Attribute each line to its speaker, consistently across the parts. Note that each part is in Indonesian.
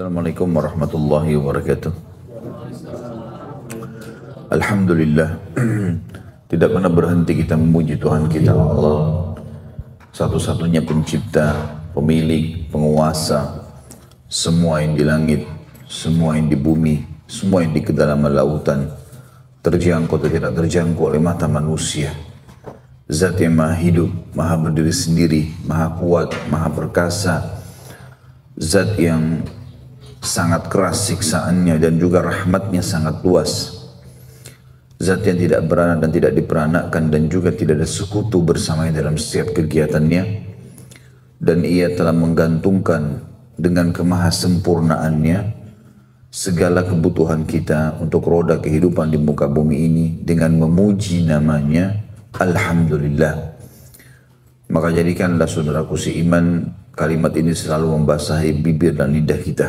Speaker 1: Assalamualaikum warahmatullahi wabarakatuh. Alhamdulillah, tidak pernah berhenti kita memuji Tuhan kita Allah, satu-satunya pencipta, pemilik, penguasa, semua yang di langit, semua yang di bumi, semua yang di kedalaman lautan, terjangkau atau tidak terjangkau oleh mata manusia. Zat yang maha hidup, maha berdiri sendiri, maha kuat, maha perkasa, zat yang sangat keras siksaannya dan juga rahmatnya sangat luas. Zat yang tidak beranak dan tidak diperanakan dan juga tidak ada sekutu bersamanya dalam setiap kegiatannya. Dan ia telah menggantungkan dengan kemahasempurnaannya segala kebutuhan kita untuk roda kehidupan di muka bumi ini dengan memuji namanya Alhamdulillah. Maka jadikanlah saudaraku seiman kalimat ini selalu membasahi bibir dan lidah kita.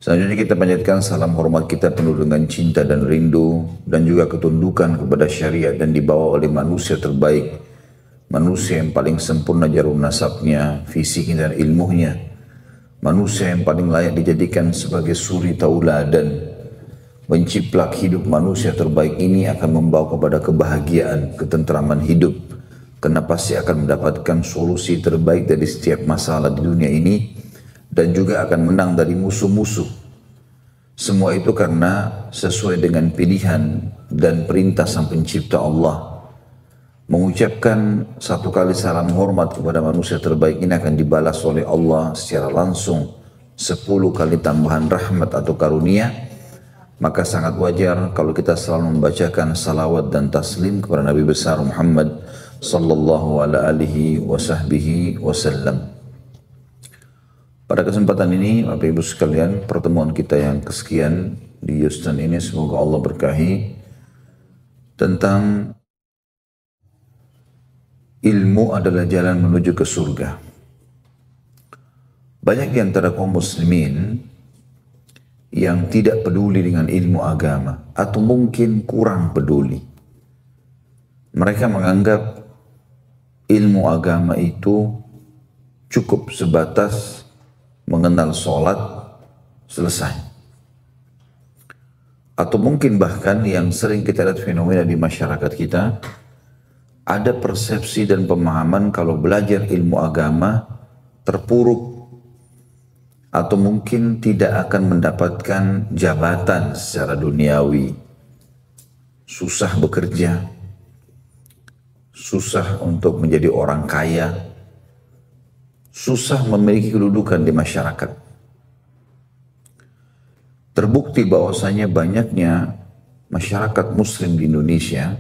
Speaker 1: Selanjutnya kita panjatkan salam hormat kita penuh dengan cinta dan rindu dan juga ketundukan kepada syariat dan dibawa oleh manusia terbaik, manusia yang paling sempurna jarum nasabnya, fisiknya dan ilmunya, manusia yang paling layak dijadikan sebagai suri tauladan. Menciplak hidup manusia terbaik ini akan membawa kepada kebahagiaan, ketentraman hidup, karena pasti akan mendapatkan solusi terbaik dari setiap masalah di dunia ini dan juga akan menang dari musuh-musuh. Semua itu karena sesuai dengan pilihan dan perintah Sang Pencipta Allah. Mengucapkan satu kali salam hormat kepada manusia terbaik ini akan dibalas oleh Allah secara langsung 10 kali tambahan rahmat atau karunia. Maka sangat wajar kalau kita selalu membacakan salawat dan taslim kepada Nabi besar Muhammad sallallahu alaihi wasallam. Pada kesempatan ini, Bapak Ibu sekalian, pertemuan kita yang kesekian di Houston ini semoga Allah berkahi tentang ilmu adalah jalan menuju ke surga. Banyak di antara kaum muslimin yang tidak peduli dengan ilmu agama atau mungkin kurang peduli. Mereka menganggap ilmu agama itu cukup sebatas mengenal sholat, selesai. Atau mungkin bahkan yang sering kita lihat fenomena di masyarakat kita, ada persepsi dan pemahaman kalau belajar ilmu agama terpuruk atau mungkin tidak akan mendapatkan jabatan secara duniawi, susah bekerja, susah untuk menjadi orang kaya, susah memiliki kedudukan di masyarakat. Terbukti bahwasanya banyaknya masyarakat muslim di Indonesia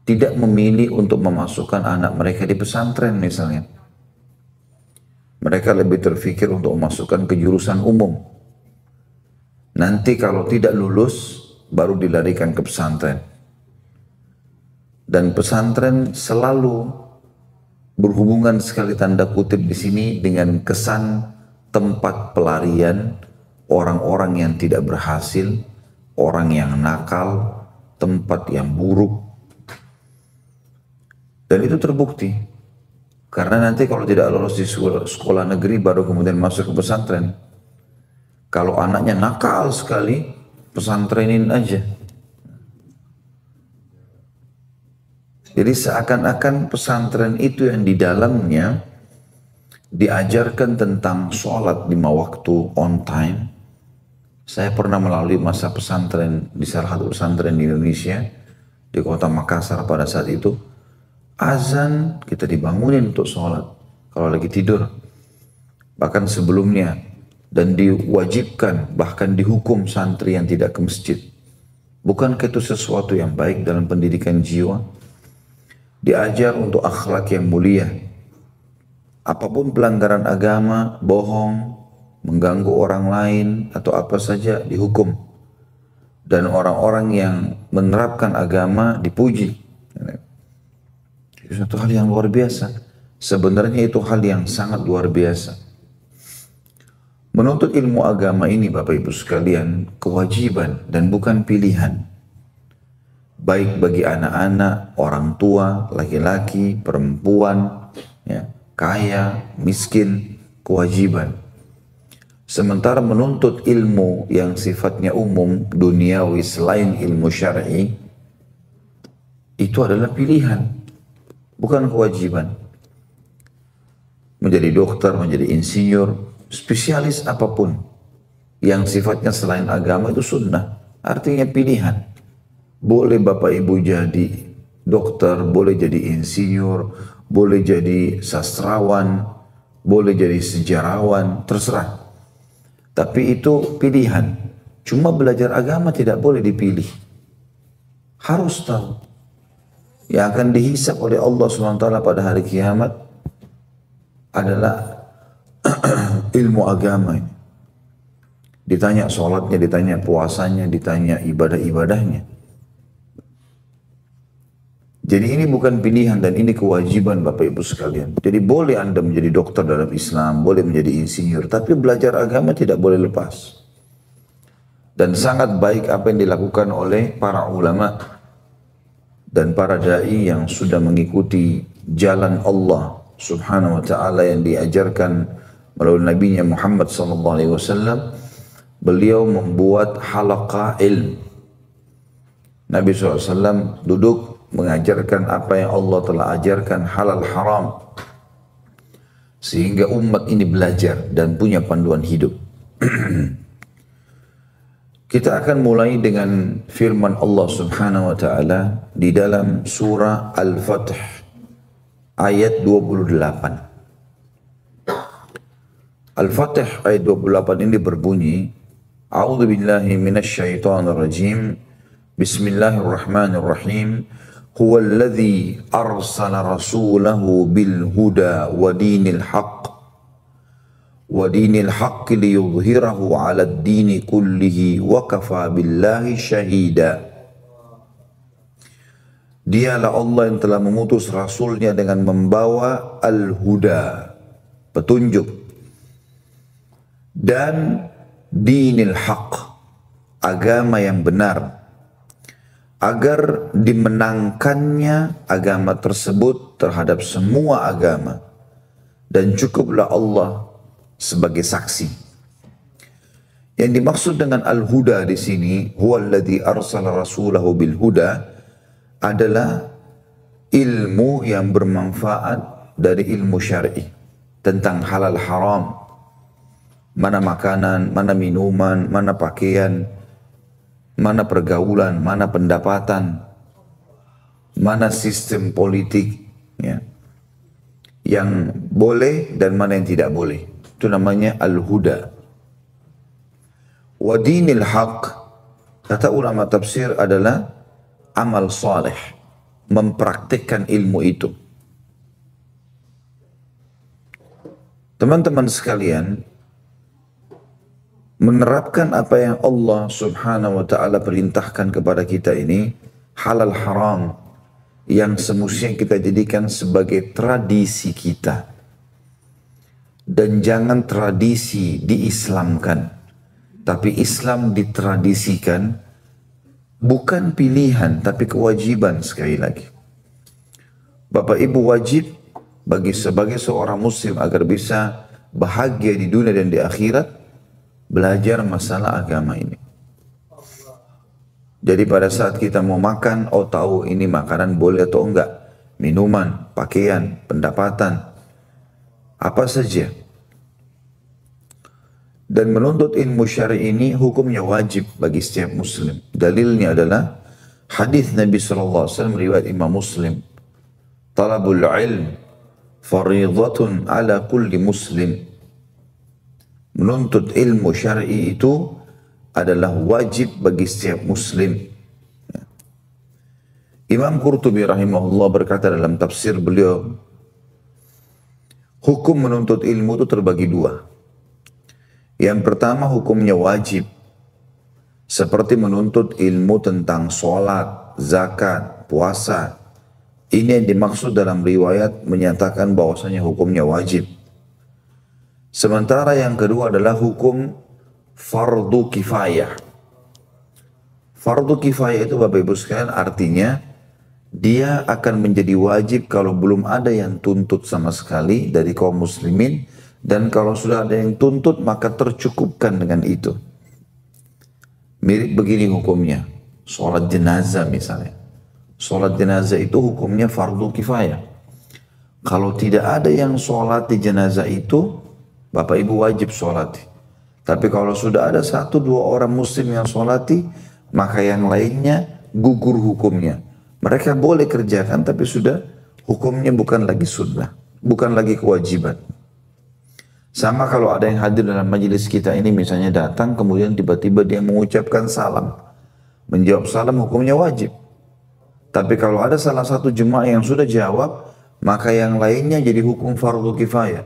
Speaker 1: tidak memilih untuk memasukkan anak mereka di pesantren misalnya. Mereka lebih terfikir untuk memasukkan ke jurusan umum. Nanti kalau tidak lulus baru dilarikan ke pesantren. Dan pesantren selalu berhubungan sekali tanda kutip di sini dengan kesan tempat pelarian orang-orang yang tidak berhasil, orang yang nakal, tempat yang buruk. Dan itu terbukti. Karena nanti kalau tidak lolos di sekolah negeri baru kemudian masuk ke pesantren. Kalau anaknya nakal sekali, pesantrenin aja. Jadi seakan-akan pesantren itu yang di dalamnya diajarkan tentang sholat 5 waktu on time. Saya pernah melalui masa pesantren di salah satu pesantren di Indonesia, di kota Makassar pada saat itu. Azan kita dibangunin untuk sholat kalau lagi tidur. Bahkan sebelumnya. Dan diwajibkan, bahkan dihukum santri yang tidak ke masjid. Bukankah itu sesuatu yang baik dalam pendidikan jiwa? Diajar untuk akhlak yang mulia. Apapun pelanggaran agama, bohong, mengganggu orang lain, atau apa saja dihukum. Dan orang-orang yang menerapkan agama dipuji. Itu satu hal yang luar biasa. Sebenarnya itu hal yang sangat luar biasa. Menuntut ilmu agama ini Bapak Ibu sekalian, kewajiban dan bukan pilihan. Baik bagi anak-anak, orang tua, laki-laki, perempuan, ya, kaya, miskin, kewajiban. Sementara menuntut ilmu yang sifatnya umum, duniawi selain ilmu syar'i, itu adalah pilihan, bukan kewajiban. Menjadi dokter, menjadi insinyur, spesialis apapun yang sifatnya selain agama itu sunnah, artinya pilihan. Boleh bapak ibu jadi dokter, boleh jadi insinyur, boleh jadi sastrawan, boleh jadi sejarawan, terserah. Tapi itu pilihan. Cuma belajar agama tidak boleh dipilih. Harus tahu. Yang akan dihisab oleh Allah SWT pada hari kiamat adalah ilmu agama ini. Ditanya sholatnya, ditanya puasanya, ditanya ibadah-ibadahnya. Jadi ini bukan pilihan dan ini kewajiban Bapak Ibu sekalian. Jadi boleh Anda menjadi dokter dalam Islam, boleh menjadi insinyur, tapi belajar agama tidak boleh lepas. Dan sangat baik apa yang dilakukan oleh para ulama dan para dai yang sudah mengikuti jalan Allah Subhanahu wa taala yang diajarkan melalui nabinya Muhammad sallallahu alaihi wasallam. Beliau membuat halaqah ilm. Nabi SAW duduk mengajarkan apa yang Allah telah ajarkan halal haram. Sehingga umat ini belajar dan punya panduan hidup. Kita akan mulai dengan firman Allah Subhanahu wa taala di dalam surah Al-Fath ayat 28. Al-Fath ayat 28 ini berbunyi, A'udzu billahi minasyaitonir rajim. Bismillahirrahmanirrahim. Huwa alladhi arsala rasulahu bil huda wa dinil haqq liyudhhirahu 'ala ad-dini kullihi wa kafa billahi syahida. Dialah Allah yang telah mengutus rasulnya dengan membawa al-huda, petunjuk, dan dinil haqq, agama yang benar, agar dimenangkannya agama tersebut terhadap semua agama, dan cukuplah Allah sebagai saksi. Yang dimaksud dengan al-huda di sini, huwallazi arsala rasulahu bil huda, adalah ilmu yang bermanfaat dari ilmu syar'i tentang halal haram, mana makanan, mana minuman, mana pakaian, mana pergaulan, mana pendapatan, mana sistem politik, ya, yang boleh dan mana yang tidak boleh. Itu namanya al-huda. Wa dinil haq, kata ulama tafsir, adalah amal saleh, mempraktikkan ilmu itu. Teman-teman sekalian, menerapkan apa yang Allah Subhanahu wa taala perintahkan kepada kita ini, halal haram, yang semestinya kita jadikan sebagai tradisi kita. Dan jangan tradisi diislamkan, tapi Islam ditradisikan, bukan pilihan tapi kewajiban. Sekali lagi, Bapak Ibu wajib sebagai seorang muslim agar bisa bahagia di dunia dan di akhirat, belajar masalah agama ini. Jadi pada saat kita mau makan, tahu ini makanan boleh atau enggak, minuman, pakaian, pendapatan, apa saja. Dan menuntut ilmu syar'i ini hukumnya wajib bagi setiap muslim. Dalilnya adalah hadis Nabi SAW riwayat Imam Muslim, talabul ilm faridatun ala kulli muslim. Menuntut ilmu syar'i itu adalah wajib bagi setiap muslim. Imam Qurtubi rahimahullah berkata dalam tafsir beliau, hukum menuntut ilmu itu terbagi dua. Yang pertama hukumnya wajib, seperti menuntut ilmu tentang sholat, zakat, puasa. Ini yang dimaksud dalam riwayat menyatakan bahwasanya hukumnya wajib. Sementara yang kedua adalah hukum fardu kifayah. Fardu kifayah itu Bapak Ibu sekalian artinya dia akan menjadi wajib kalau belum ada yang tuntut sama sekali dari kaum muslimin, Dan kalau sudah ada yang tuntut, maka tercukupkan dengan itu. Mirip begini hukumnya. Sholat jenazah misalnya. Sholat jenazah itu hukumnya fardu kifayah. Kalau tidak ada yang sholat di jenazah itu, bapak ibu wajib sholat. Tapi kalau sudah ada 1-2 orang muslim yang sholati, maka yang lainnya gugur hukumnya. Mereka boleh kerjakan, tapi sudah hukumnya bukan lagi sunnah, bukan lagi kewajiban. Sama kalau ada yang hadir dalam majelis kita ini misalnya datang, kemudian tiba-tiba dia mengucapkan salam. Menjawab salam hukumnya wajib. Tapi kalau ada salah satu jemaah yang sudah jawab, maka yang lainnya jadi hukum fardu kifayah.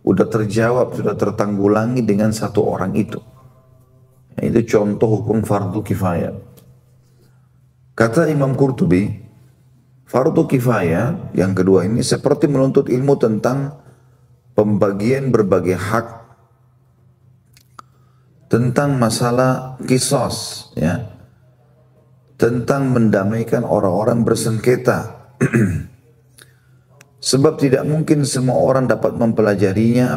Speaker 1: Udah terjawab, sudah tertanggulangi dengan 1 orang itu. Itu contoh hukum fardu kifayah. Kata Imam Qurtubi, fardu kifayah yang kedua ini seperti menuntut ilmu tentang pembagian berbagai hak, tentang masalah kisos, ya, tentang mendamaikan orang-orang bersengketa. Sebab tidak mungkin semua orang dapat mempelajarinya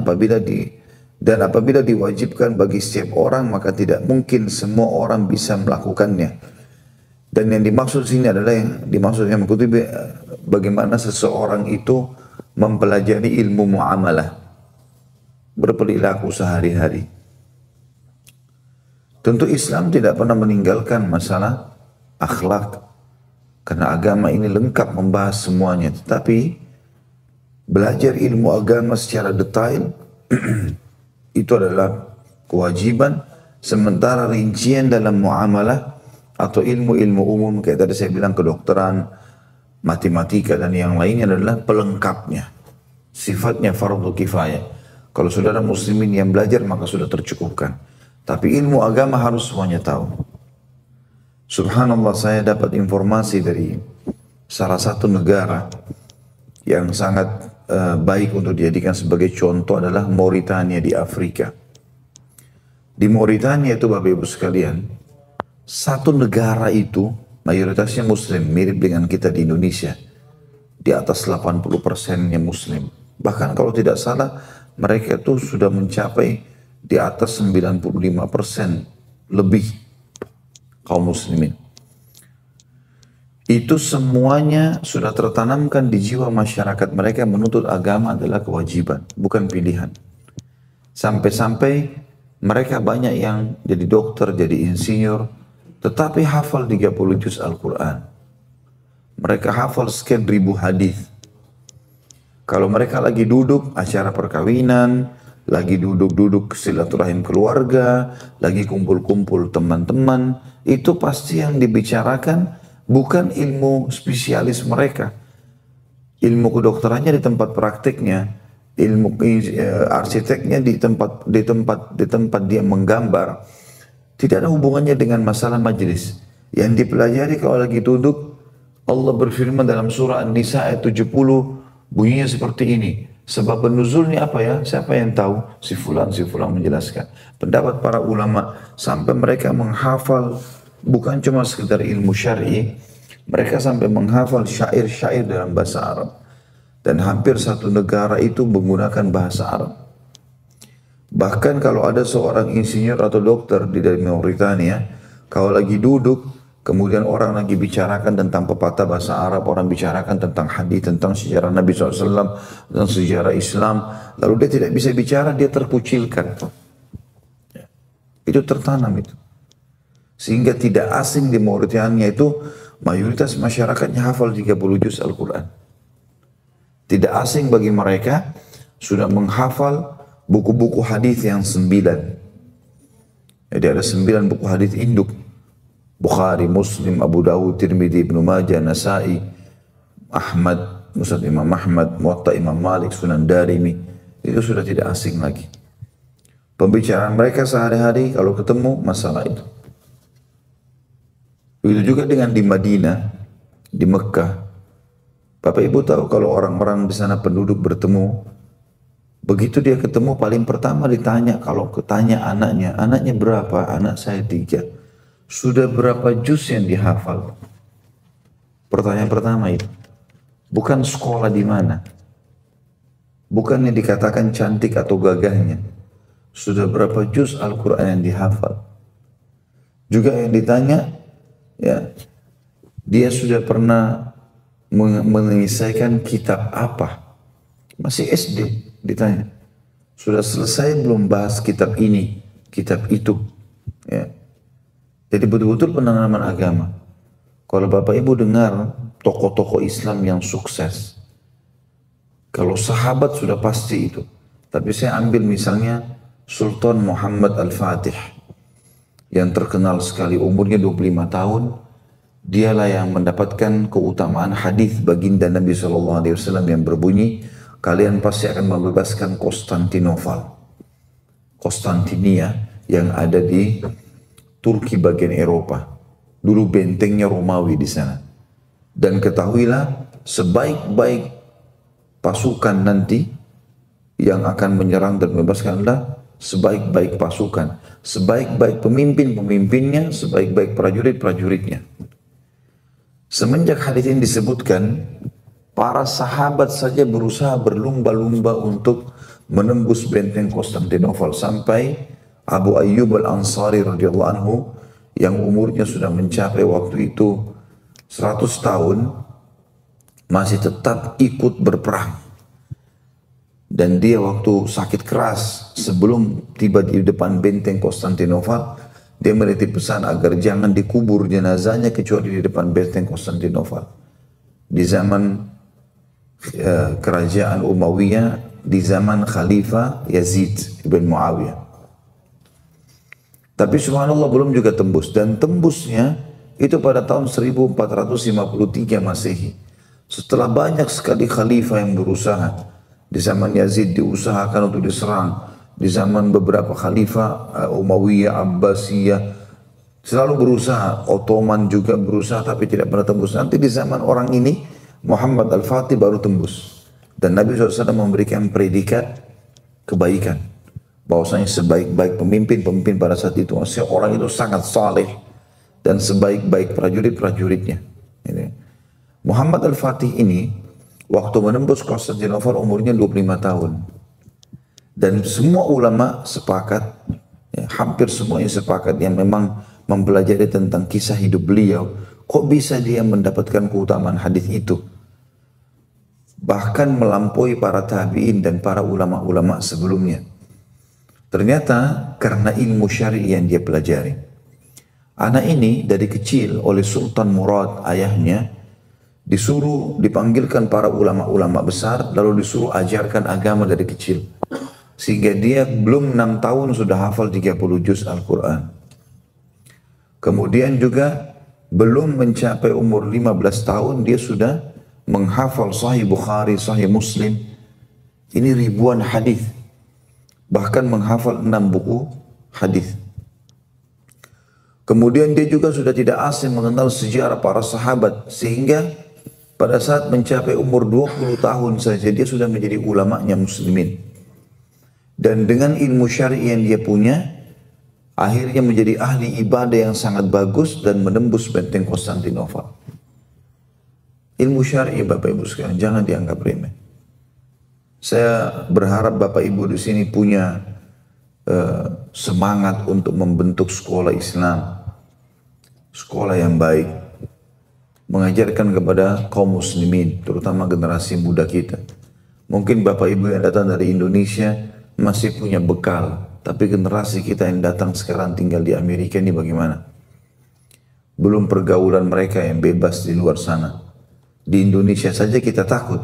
Speaker 1: dan apabila diwajibkan bagi setiap orang, maka tidak mungkin semua orang bisa melakukannya. Dan yang dimaksud sini adalah yang dimaksud yang mengikuti bagaimana seseorang itu mempelajari ilmu muamalah, berperilaku sehari-hari. Tentu Islam tidak pernah meninggalkan masalah akhlak, karena agama ini lengkap membahas semuanya. Tetapi belajar ilmu agama secara detail itu adalah kewajiban, sementara rincian dalam muamalah atau ilmu-ilmu umum kayak tadi saya bilang kedokteran, matematika dan yang lainnya adalah pelengkapnya. Sifatnya fardu kifayah. Kalau saudara muslimin yang belajar maka sudah tercukupkan. Tapi ilmu agama harus semuanya tahu. Subhanallah, saya dapat informasi dari salah satu negara yang sangat baik untuk dijadikan sebagai contoh adalah Mauritania di Afrika. Di Mauritania itu Bapak Ibu sekalian, satu negara itu mayoritasnya muslim, mirip dengan kita di Indonesia. Di atas 80%-nya muslim. Bahkan kalau tidak salah, mereka itu sudah mencapai di atas 95% lebih kaum muslimin. Itu semuanya sudah tertanamkan di jiwa masyarakat mereka, menuntut agama adalah kewajiban, bukan pilihan. Sampai-sampai mereka banyak yang jadi dokter, jadi insinyur, tetapi hafal 30 juz Al-Quran. Mereka hafal sekian ribu hadis. Kalau mereka lagi duduk acara perkawinan, lagi duduk-duduk silaturahim keluarga, lagi kumpul-kumpul teman-teman, itu pasti yang dibicarakan bukan ilmu spesialis mereka. Ilmu kedokterannya di tempat praktiknya, ilmu arsiteknya di tempat dia menggambar. Tidak ada hubungannya dengan masalah majelis. Yang dipelajari kalau lagi duduk, Allah berfirman dalam surah An-Nisa ayat 70, bunyinya seperti ini. Sebab nuzulnya apa ya? Siapa yang tahu? Si fulan menjelaskan. Pendapat para ulama sampai mereka menghafal bukan cuma sekedar ilmu syar'i, mereka sampai menghafal syair-syair dalam bahasa Arab. Dan hampir satu negara itu menggunakan bahasa Arab. Bahkan kalau ada seorang insinyur atau dokter dari Mauritania, kalau lagi duduk, kemudian orang lagi bicarakan tentang pepatah bahasa Arab, orang bicarakan tentang hadis, tentang sejarah Nabi SAW, tentang sejarah Islam, lalu dia tidak bisa bicara, dia terkucilkan. Itu tertanam itu. Sehingga tidak asing di Mauritania itu, mayoritas masyarakatnya hafal 30 juz Al-Quran. Tidak asing bagi mereka, sudah menghafal buku-buku hadis yang 9. Jadi ada 9 buku hadis induk. Bukhari, Muslim, Abu Dawud, Tirmidzi, Ibnu Majah, Nasai, Ahmad, Musnad Imam Ahmad, Muwatta Imam Malik, Sunan Darimi. Itu sudah tidak asing lagi. Pembicaraan mereka sehari-hari kalau ketemu masalah itu. Begitu juga dengan di Madinah, di Mekah. Bapak Ibu tahu kalau orang-orang di sana penduduk bertemu, begitu dia ketemu paling pertama ditanya, kalau ketanya anaknya berapa? Anak saya 3. Sudah berapa juz yang dihafal? Pertanyaan pertama itu. Bukan sekolah di mana. bukannya dikatakan cantik atau gagahnya, sudah berapa juz Al-Quran yang dihafal. Juga yang ditanya, ya, dia sudah pernah menyelesaikan kitab apa? Masih SD ditanya. Sudah selesai belum bahas kitab ini, kitab itu? Ya. Jadi betul-betul penanaman agama. Kalau Bapak Ibu dengar tokoh-tokoh Islam yang sukses, kalau sahabat sudah pasti itu. Tapi saya ambil misalnya Sultan Muhammad Al-Fatih yang terkenal sekali, umurnya 25 tahun. Dialah yang mendapatkan keutamaan hadis baginda Nabi SAW yang berbunyi, kalian pasti akan membebaskan Konstantinopel, Konstantinia yang ada di Turki bagian Eropa. Dulu bentengnya Romawi di sana. Dan ketahuilah, sebaik-baik pasukan nanti yang akan menyerang dan membebaskan adalah sebaik-baik pasukan, sebaik-baik pemimpin-pemimpinnya, sebaik-baik prajurit-prajuritnya. Semenjak hadis ini disebutkan, para sahabat saja berusaha berlumba-lumba untuk menembus benteng Konstantinopel, sampai Abu Ayyub Al-Ansari radhiyallahu anhu yang umurnya sudah mencapai waktu itu 100 tahun masih tetap ikut berperang. Dan dia waktu sakit keras sebelum tiba di depan benteng Konstantinopel, dia menitip pesan agar jangan dikubur jenazahnya kecuali di depan benteng Konstantinopel. Di zaman kerajaan Umayyah, di zaman Khalifah Yazid ibn Muawiyah. Tapi subhanallah belum juga tembus, dan tembusnya itu pada tahun 1453 Masehi. Setelah banyak sekali khalifah yang berusaha, di zaman Yazid diusahakan untuk diserang, di zaman beberapa khalifah Umayyah, Abbasiyah selalu berusaha, Ottoman juga berusaha tapi tidak pernah tembus. Nanti di zaman orang ini Muhammad Al-Fatih baru tembus, dan Nabi SAW memberikan predikat kebaikan, bahwasanya sebaik-baik pemimpin pada saat itu, maksudnya orang itu sangat saleh dan sebaik-baik prajurit-prajuritnya. Muhammad Al-Fatih ini waktu menembus Konstantinopel umurnya 25 tahun. Dan semua ulama sepakat, ya, hampir semuanya sepakat yang memang mempelajari tentang kisah hidup beliau, kok bisa dia mendapatkan keutamaan hadis itu? Bahkan melampaui para tabi'in dan para ulama-ulama sebelumnya. Ternyata karena ilmu syar'i yang dia pelajari. Anak ini dari kecil oleh Sultan Murad ayahnya disuruh dipanggilkan para ulama-ulama besar, lalu disuruh ajarkan agama dari kecil. Sehingga dia belum 6 tahun sudah hafal 30 juz Al-Quran. Kemudian juga belum mencapai umur 15 tahun dia sudah menghafal Sahih Bukhari, Sahih Muslim. Ini ribuan hadis. Bahkan menghafal 6 buku hadis. Kemudian dia juga sudah tidak asing mengenal sejarah para sahabat, sehingga pada saat mencapai umur 20 tahun saja dia sudah menjadi ulamanya muslimin. Dan dengan ilmu syar'i yang dia punya, akhirnya menjadi ahli ibadah yang sangat bagus dan menembus benteng Konstantinopel. Ilmu syar'i Bapak Ibu sekalian jangan dianggap remeh. Saya berharap Bapak Ibu di sini punya semangat untuk membentuk sekolah Islam, sekolah yang baik, mengajarkan kepada kaum muslimin, terutama generasi muda kita. Mungkin Bapak Ibu yang datang dari Indonesia masih punya bekal, tapi generasi kita yang datang sekarang tinggal di Amerika ini bagaimana? Belum pergaulan mereka yang bebas di luar sana. Di Indonesia saja kita takut,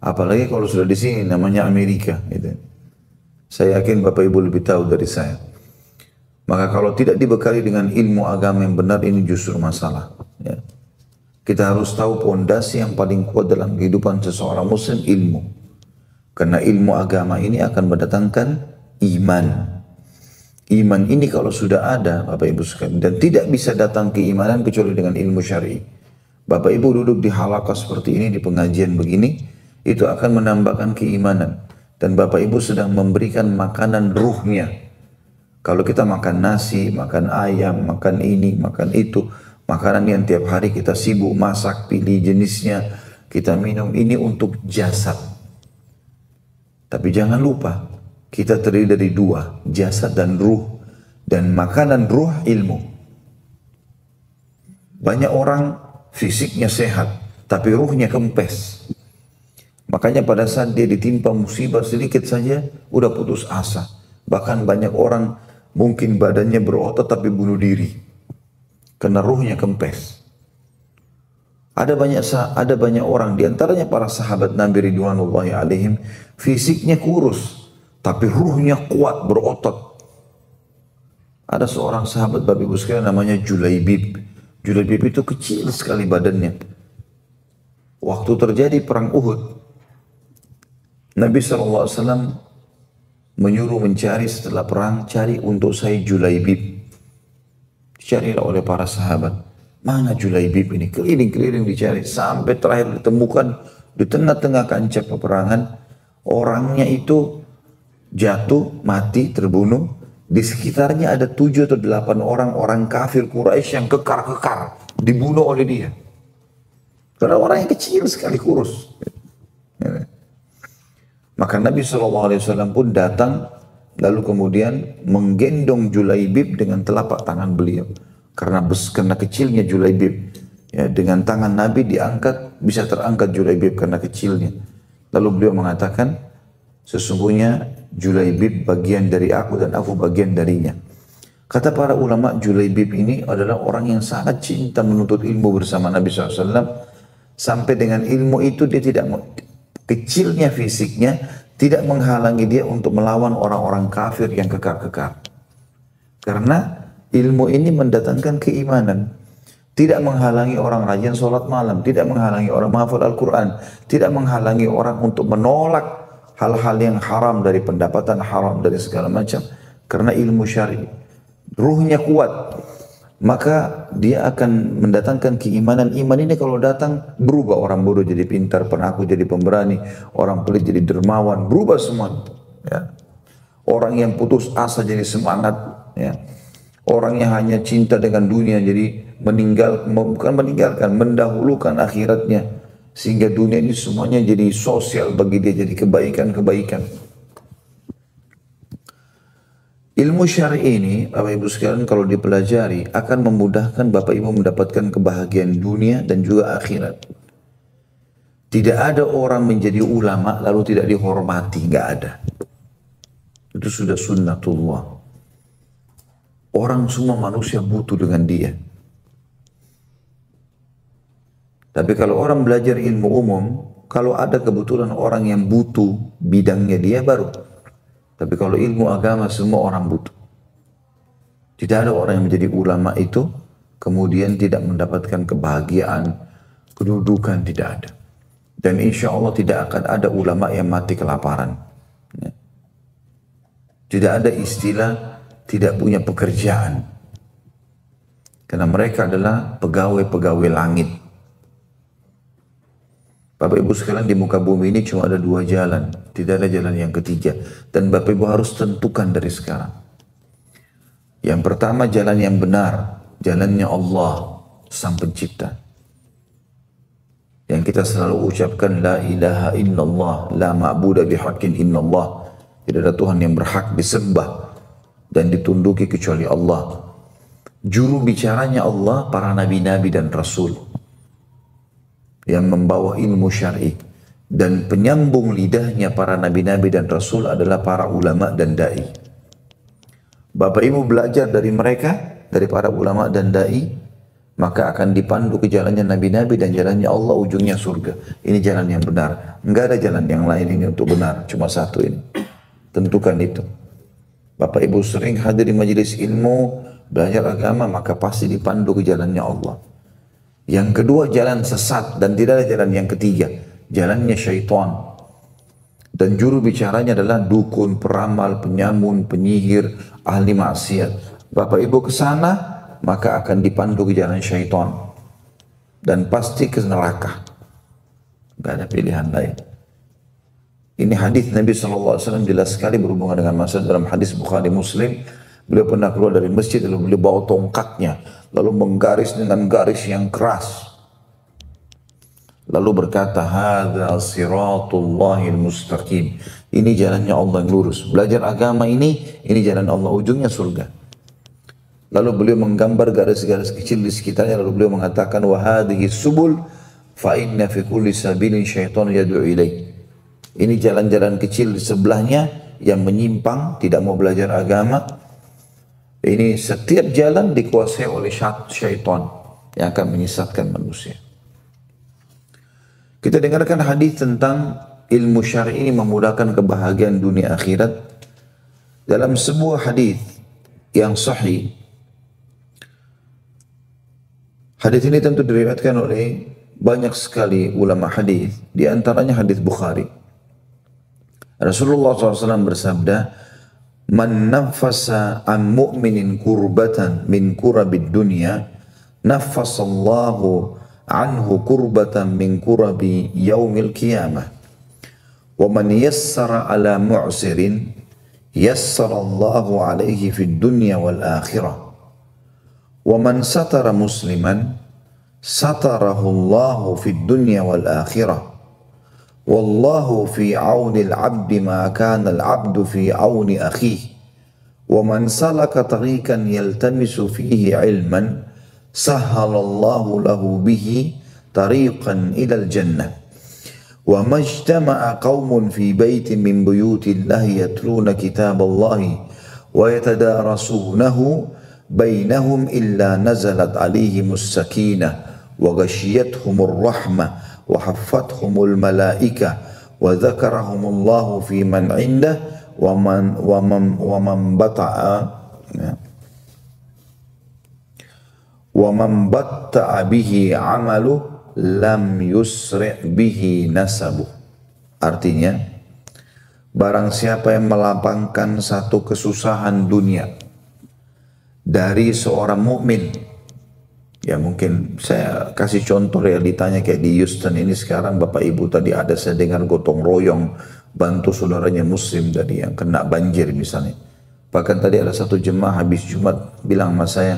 Speaker 1: apalagi kalau sudah di sini namanya Amerika. Gitu. Saya yakin Bapak Ibu lebih tahu dari saya. Maka kalau tidak dibekali dengan ilmu agama yang benar, ini justru masalah. Ya. Kita harus tahu pondasi yang paling kuat dalam kehidupan seseorang muslim, ilmu. Karena ilmu agama ini akan mendatangkan iman. Iman ini kalau sudah ada Bapak Ibu sekalian, dan tidak bisa datang keimanan kecuali dengan ilmu syar'i. Bapak Ibu duduk di halaqah seperti ini, di pengajian begini, itu akan menambahkan keimanan. Dan Bapak Ibu sedang memberikan makanan ruhnya. Kalau kita makan nasi, makan ayam, makan ini, makan itu, makanan yang tiap hari kita sibuk masak, pilih jenisnya, kita minum, ini untuk jasad. Tapi jangan lupa, kita terdiri dari dua, jasad dan ruh. Dan makanan ruh ilmu. Banyak orang fisiknya sehat, tapi ruhnya kempes. Makanya pada saat dia ditimpa musibah sedikit saja, udah putus asa. Bahkan banyak orang mungkin badannya berotot tapi bunuh diri. Karena ruhnya kempes. Ada banyak orang, diantaranya para sahabat Nabi Ridwanullahi alaihim, fisiknya kurus, tapi ruhnya kuat, berotot. Ada seorang sahabat Bapak Ibu sekalian namanya Julaibib. Julaibib itu kecil sekali badannya. Waktu terjadi perang Uhud, Nabi SAW menyuruh mencari setelah perang, cari untuk saya Julaibib. Dicarilah oleh para sahabat. Mana Julaibib ini? Keliling-keliling dicari. Sampai terakhir ditemukan di tengah-tengah kancah peperangan. Orangnya itu jatuh, mati, terbunuh. Di sekitarnya ada 7 atau 8 orang kafir Quraisy yang kekar-kekar. Dibunuh oleh dia. Karena orang yang kecil sekali kurus. Maka Nabi SAW pun datang lalu kemudian menggendong Julaibib dengan telapak tangan beliau. Karena kecilnya Julaibib. Ya, dengan tangan Nabi diangkat, bisa terangkat Julaibib karena kecilnya. Lalu beliau mengatakan, sesungguhnya Julaibib bagian dari aku dan aku bagian darinya. Kata para ulama, Julaibib ini adalah orang yang sangat cinta menuntut ilmu bersama Nabi SAW. Sampai dengan ilmu itu dia kecilnya fisiknya tidak menghalangi dia untuk melawan orang-orang kafir yang kekar-kekar. Karena ilmu ini mendatangkan keimanan. Tidak menghalangi orang rajin sholat malam, tidak menghalangi orang menghafal Al-Quran, tidak menghalangi orang untuk menolak hal-hal yang haram dari pendapatan haram dari segala macam. Karena ilmu syar'i. Ruhnya kuat. Maka dia akan mendatangkan keimanan. Iman ini kalau datang berubah, orang bodoh jadi pintar, penakut jadi pemberani, orang pelit jadi dermawan, berubah semua. Ya. Orang yang putus asa jadi semangat. Ya. Orang yang hanya cinta dengan dunia jadi mendahulukan akhiratnya. Sehingga dunia ini semuanya jadi sosial bagi dia, jadi kebaikan-kebaikan. Ilmu syar'i ini, Bapak Ibu sekalian, kalau dipelajari akan memudahkan Bapak Ibu mendapatkan kebahagiaan dunia dan juga akhirat. Tidak ada orang menjadi ulama lalu tidak dihormati, nggak ada. Itu sudah sunnatullah. Orang semua manusia butuh dengan dia. Tapi kalau orang belajar ilmu umum, kalau ada kebetulan orang yang butuh bidangnya dia baru. Tapi kalau ilmu agama semua orang butuh. Tidak ada orang yang menjadi ulama itu kemudian tidak mendapatkan kebahagiaan, kedudukan, tidak ada. Dan insya Allah tidak akan ada ulama yang mati kelaparan. Tidak ada istilah tidak punya pekerjaan. Karena mereka adalah pegawai-pegawai langit. Bapak Ibu sekalian, di muka bumi ini cuma ada 2 jalan. Tidak ada jalan yang ketiga. Dan Bapak Ibu harus tentukan dari sekarang. Yang pertama jalan yang benar. Jalannya Allah, Sang Pencipta. Yang kita selalu ucapkan, La ilaha illallah, la ma'buda bihaqqin illallah. Tidak ada Tuhan yang berhak disembah dan ditunduki kecuali Allah. Juru bicaranya Allah, para nabi-nabi dan rasul yang membawa ilmu syar'i, dan penyambung lidahnya para nabi-nabi dan rasul adalah para ulama dan dai. Bapak Ibu belajar dari mereka, dari para ulama dan dai, maka akan dipandu ke jalannya nabi-nabi dan jalannya Allah, ujungnya surga. Ini jalan yang benar. Enggak ada jalan yang lain ini untuk benar, cuma satu ini. Tentukan itu. Bapak Ibu sering hadir di majelis ilmu, belajar agama, maka pasti dipandu ke jalannya Allah. Yang kedua jalan sesat dan tidak ada jalan yang ketiga. Jalannya syaitan. Dan juru bicaranya adalah dukun, peramal, penyamun, penyihir, ahli maksiat. Bapak Ibu ke sana, maka akan dipandu ke jalan syaitan. Dan pasti ke neraka. Gak ada pilihan lain. Ini hadis Nabi SAW jelas sekali berhubungan dengan masalah dalam hadis Bukhari Muslim. Beliau pernah keluar dari masjid lalu beliau bawa tongkatnya. Lalu menggaris dengan garis yang keras. Lalu berkata, Hadza siratullahil mustaqim. Ini jalannya Allah yang lurus. Belajar agama ini jalan Allah, ujungnya surga. Lalu beliau menggambar garis-garis kecil di sekitarnya, lalu beliau mengatakan, wa hadhihi subul fa inna fi kulli sabilin syaitan yad'u ilaih. Ini jalan-jalan kecil di sebelahnya yang menyimpang, tidak mau belajar agama. Ini setiap jalan dikuasai oleh syaitan yang akan menyesatkan manusia. Kita dengarkan hadis tentang ilmu syar'i ini memudahkan kebahagiaan dunia akhirat. Dalam sebuah hadis yang sahih, hadis ini tentu diriwayatkan oleh banyak sekali ulama hadis, di antaranya hadis Bukhari. Rasulullah SAW bersabda, "Man nafasa an mu'minin kurbatan min kurabid dunya, nafasallahu anhu kurbatan min kurabi yaumil qiyamah. Wa man yassara ala mu'sirin, yassarallahu alaihi fid dunya wal akhirah. Wa man satara musliman, satarahu Allahu fid dunya wal akhirah. Wallahu fi auni al-'abdi ma kana al-'abdu fi auni akhihi. Wa man salaka tariqan yaltamisu fihi 'ilman, sahhalallahu lahu bihi tariqan ila al-jannah. Wa majtama'a qaumun fi baitin min buyutillahi yatluna kitaballahi wa yatadarasunahu bainahum illa nazalat 'alaihimus sakinah wa ghashiyatuhumur rahmah wa haffathumul malaikah wa dzakarahumullahu fi man 'indah wa man batta'a bihi 'amalu lam yusri' bihi nasabu." Artinya, barang siapa yang melapangkan satu kesusahan dunia dari seorang mukmin, ya mungkin saya kasih contoh realitanya kayak di Houston ini sekarang, Bapak Ibu tadi ada saya dengar gotong royong bantu saudaranya muslim tadi yang kena banjir misalnya. Bahkan tadi ada satu jemaah habis Jumat bilang sama saya,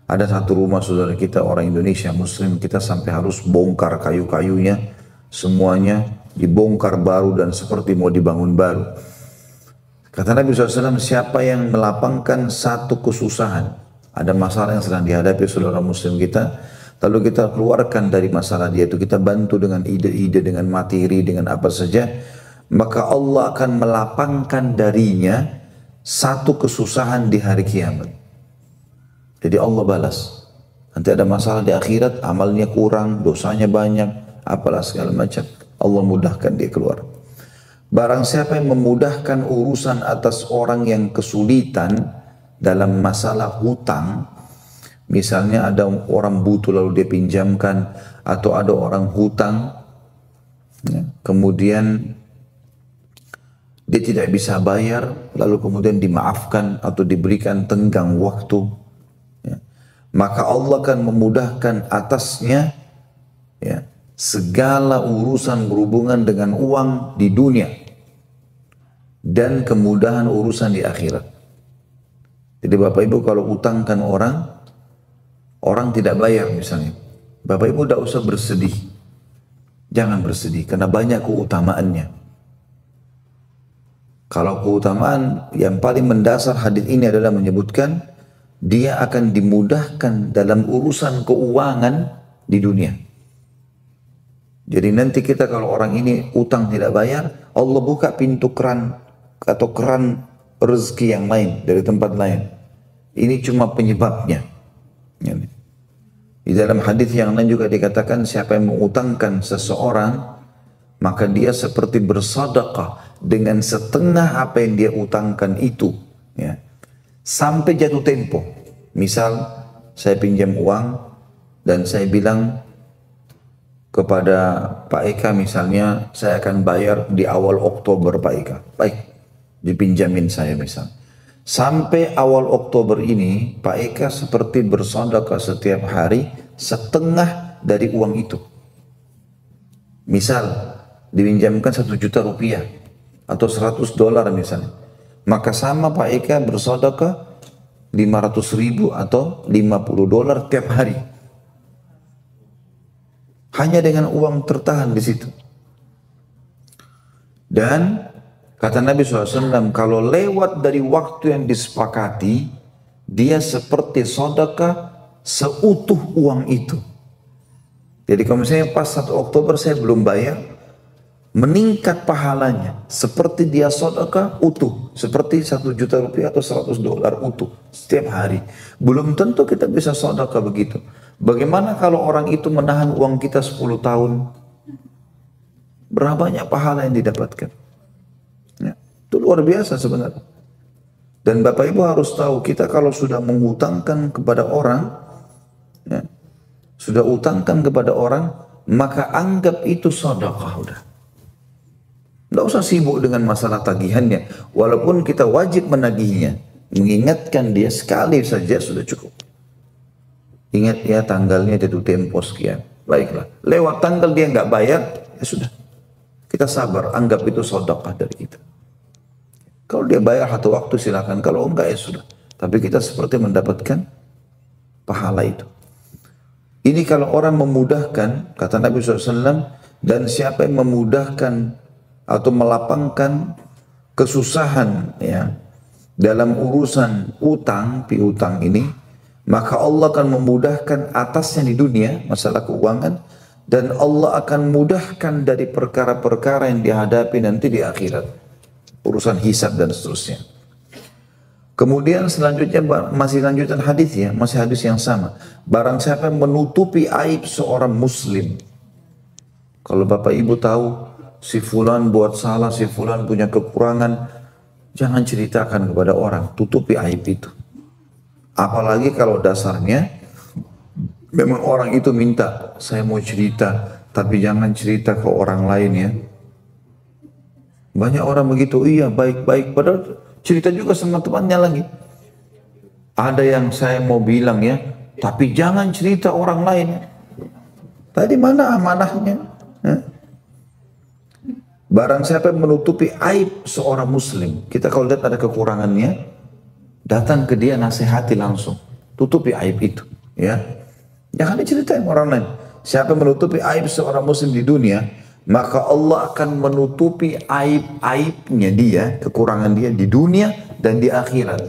Speaker 1: ada satu rumah saudara kita orang Indonesia muslim, kita sampai harus bongkar kayu-kayunya, semuanya dibongkar baru dan seperti mau dibangun baru. Kata Nabi SAW, siapa yang melapangkan satu kesusahan, ada masalah yang sedang dihadapi saudara muslim kita, lalu kita keluarkan dari masalah dia itu, kita bantu dengan ide-ide, dengan materi, dengan apa saja, maka Allah akan melapangkan darinya satu kesusahan di hari kiamat. Jadi Allah balas. Nanti ada masalah di akhirat, amalnya kurang, dosanya banyak, apalah segala macam, Allah mudahkan dia keluar. Barang siapa yang memudahkan urusan atas orang yang kesulitan dalam masalah hutang, misalnya ada orang butuh lalu dia pinjamkan, atau ada orang hutang, ya, kemudian dia tidak bisa bayar, lalu kemudian dimaafkan atau diberikan tenggang waktu, ya, maka Allah akan memudahkan atasnya, ya, segala urusan berhubungan dengan uang di dunia dan kemudahan urusan di akhirat. Jadi Bapak Ibu kalau utangkan orang tidak bayar misalnya, Bapak Ibu tidak usah bersedih. Jangan bersedih karena banyak keutamaannya. Kalau keutamaan yang paling mendasar hadis ini adalah menyebutkan dia akan dimudahkan dalam urusan keuangan di dunia. Jadi nanti kita kalau orang ini utang tidak bayar, Allah buka pintu keran atau keran rezeki yang lain dari tempat lain. Ini cuma penyebabnya. Di dalam hadis yang lain juga dikatakan siapa yang mengutangkan seseorang, maka dia seperti bersedekah dengan setengah apa yang dia utangkan itu, ya, sampai jatuh tempo. Misal saya pinjam uang dan saya bilang kepada Pak Eka misalnya, saya akan bayar di awal Oktober Pak Eka. Baik, dipinjamin saya misal. Sampai awal Oktober ini, Pak Eka seperti bersedekah setiap hari setengah dari uang itu. Misal, dipinjamkan 1 juta rupiah atau $100 misalnya. Maka sama Pak Eka bersedekah 500.000 atau $50 tiap hari. Hanya dengan uang tertahan di situ. Dan Kata Nabi SAW, kalau lewat dari waktu yang disepakati, dia seperti sedekah seutuh uang itu. Jadi kalau misalnya pas 1 Oktober saya belum bayar, meningkat pahalanya seperti dia sedekah utuh, seperti 1 juta rupiah atau $100 utuh setiap hari. Belum tentu kita bisa sedekah begitu. Bagaimana kalau orang itu menahan uang kita 10 tahun? Berapa banyak pahala yang didapatkan? Ya, itu luar biasa sebenarnya. Dan Bapak Ibu harus tahu, kita kalau sudah menghutangkan kepada orang, ya, sudah utangkan kepada orang, maka anggap itu sedekah udah. Tidak usah sibuk dengan masalah tagihannya. Walaupun kita wajib menagihnya. Mengingatkan dia sekali saja sudah cukup. Ingat ya tanggalnya jatuh tempo sekian. Baiklah. Lewat tanggal dia nggak bayar, ya sudah. Kita sabar. Anggap itu sedekah dari kita. Kalau dia bayar satu waktu silakan. Kalau enggak ya sudah. Tapi kita seperti mendapatkan pahala itu. Ini kalau orang memudahkan, kata Nabi SAW, dan siapa yang memudahkan atau melapangkan kesusahan ya dalam urusan utang, piutang ini, maka Allah akan memudahkan atasnya di dunia, masalah keuangan, dan Allah akan mudahkan dari perkara-perkara yang dihadapi nanti di akhirat, urusan hisab dan seterusnya. Kemudian selanjutnya masih lanjutan hadis ya, masih hadis yang sama. Barang siapa yang menutupi aib seorang muslim. Kalau Bapak Ibu tahu si fulan buat salah, si fulan punya kekurangan, jangan ceritakan kepada orang, tutupi aib itu. Apalagi kalau dasarnya memang orang itu minta, saya mau cerita, tapi jangan cerita ke orang lain ya. Banyak orang begitu, iya baik-baik, padahal cerita juga sama temannya lagi. Ada yang saya mau bilang ya, tapi jangan cerita orang lain. Tadi mana amanahnya? Barang siapa yang menutupi aib seorang muslim, kita kalau lihat ada kekurangannya, datang ke dia nasihati langsung, tutupi aib itu. Ya, jangan diceritain orang lain. Siapa yang menutupi aib seorang muslim di dunia, maka Allah akan menutupi aib-aibnya dia, kekurangan dia di dunia dan di akhirat.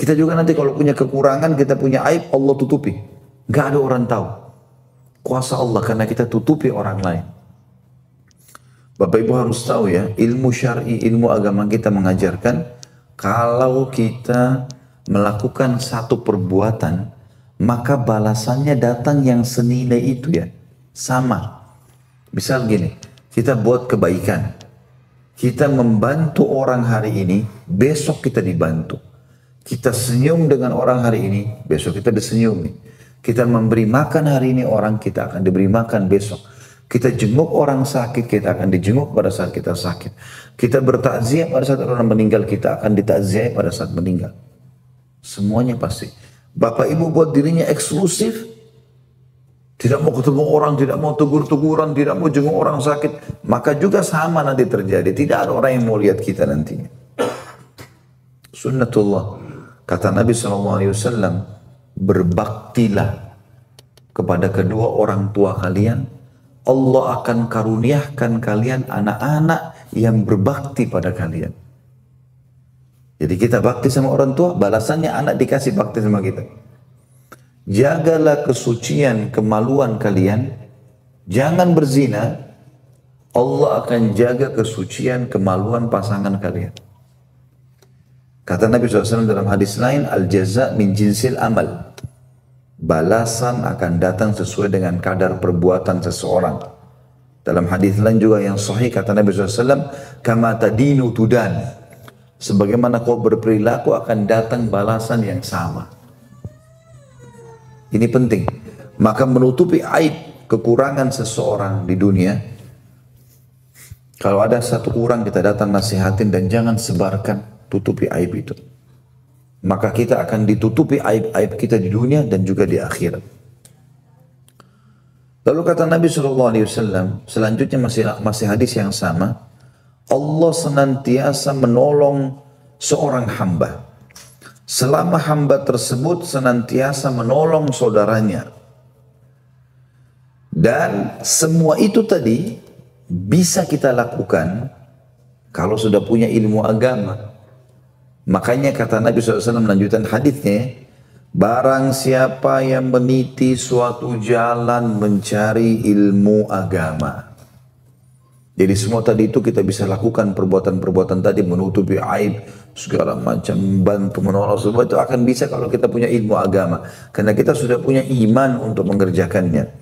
Speaker 1: Kita juga nanti kalau punya kekurangan, kita punya aib, Allah tutupi. Gak ada orang tahu. Kuasa Allah karena kita tutupi orang lain. Bapak Ibu harus tahu ya, ilmu syar'i, ilmu agama kita mengajarkan, kalau kita melakukan satu perbuatan, maka balasannya datang yang senilai itu ya, sama. Misal gini, kita buat kebaikan, kita membantu orang hari ini, besok kita dibantu. Kita senyum dengan orang hari ini, besok kita disenyumi. Kita memberi makan hari ini orang, kita akan diberi makan besok. Kita jenguk orang sakit, kita akan dijenguk pada saat kita sakit. Kita bertakziah pada saat orang meninggal, kita akan ditakziah pada saat meninggal. Semuanya pasti. Bapak Ibu buat dirinya eksklusif, tidak mau ketemu orang, tidak mau tegur-teguran, tidak mau jenguk orang sakit, maka juga sama nanti terjadi. Tidak ada orang yang mau lihat kita nantinya. Sunnatullah. Kata Nabi SAW, berbaktilah kepada kedua orang tua kalian, Allah akan karuniakan kalian anak-anak yang berbakti pada kalian. Jadi kita bakti sama orang tua, balasannya anak dikasih bakti sama kita. Jagalah kesucian kemaluan kalian, jangan berzina, Allah akan jaga kesucian kemaluan pasangan kalian. Kata Nabi SAW dalam hadis lain, al-jaza min jinsil amal. Balasan akan datang sesuai dengan kadar perbuatan seseorang. Dalam hadis lain juga yang sahih kata Nabi SAW, kama tadinu tudan. Sebagaimana kau berperilaku akan datang balasan yang sama. Ini penting. Maka menutupi aib, kekurangan seseorang di dunia. Kalau ada satu kurang kita datang nasihatin dan jangan sebarkan, tutupi aib itu. Maka kita akan ditutupi aib-aib kita di dunia dan juga di akhirat. Lalu kata Nabi SAW, selanjutnya masih hadis yang sama, Allah senantiasa menolong seorang hamba selama hamba tersebut senantiasa menolong saudaranya. Dan semua itu tadi bisa kita lakukan kalau sudah punya ilmu agama. Makanya kata Nabi SAW melanjutkan hadisnya, barang siapa yang meniti suatu jalan mencari ilmu agama. Jadi semua tadi itu kita bisa lakukan perbuatan-perbuatan tadi, menutupi aib, segala macam, bantu menolong, semua itu akan bisa kalau kita punya ilmu agama. Karena kita sudah punya iman untuk mengerjakannya.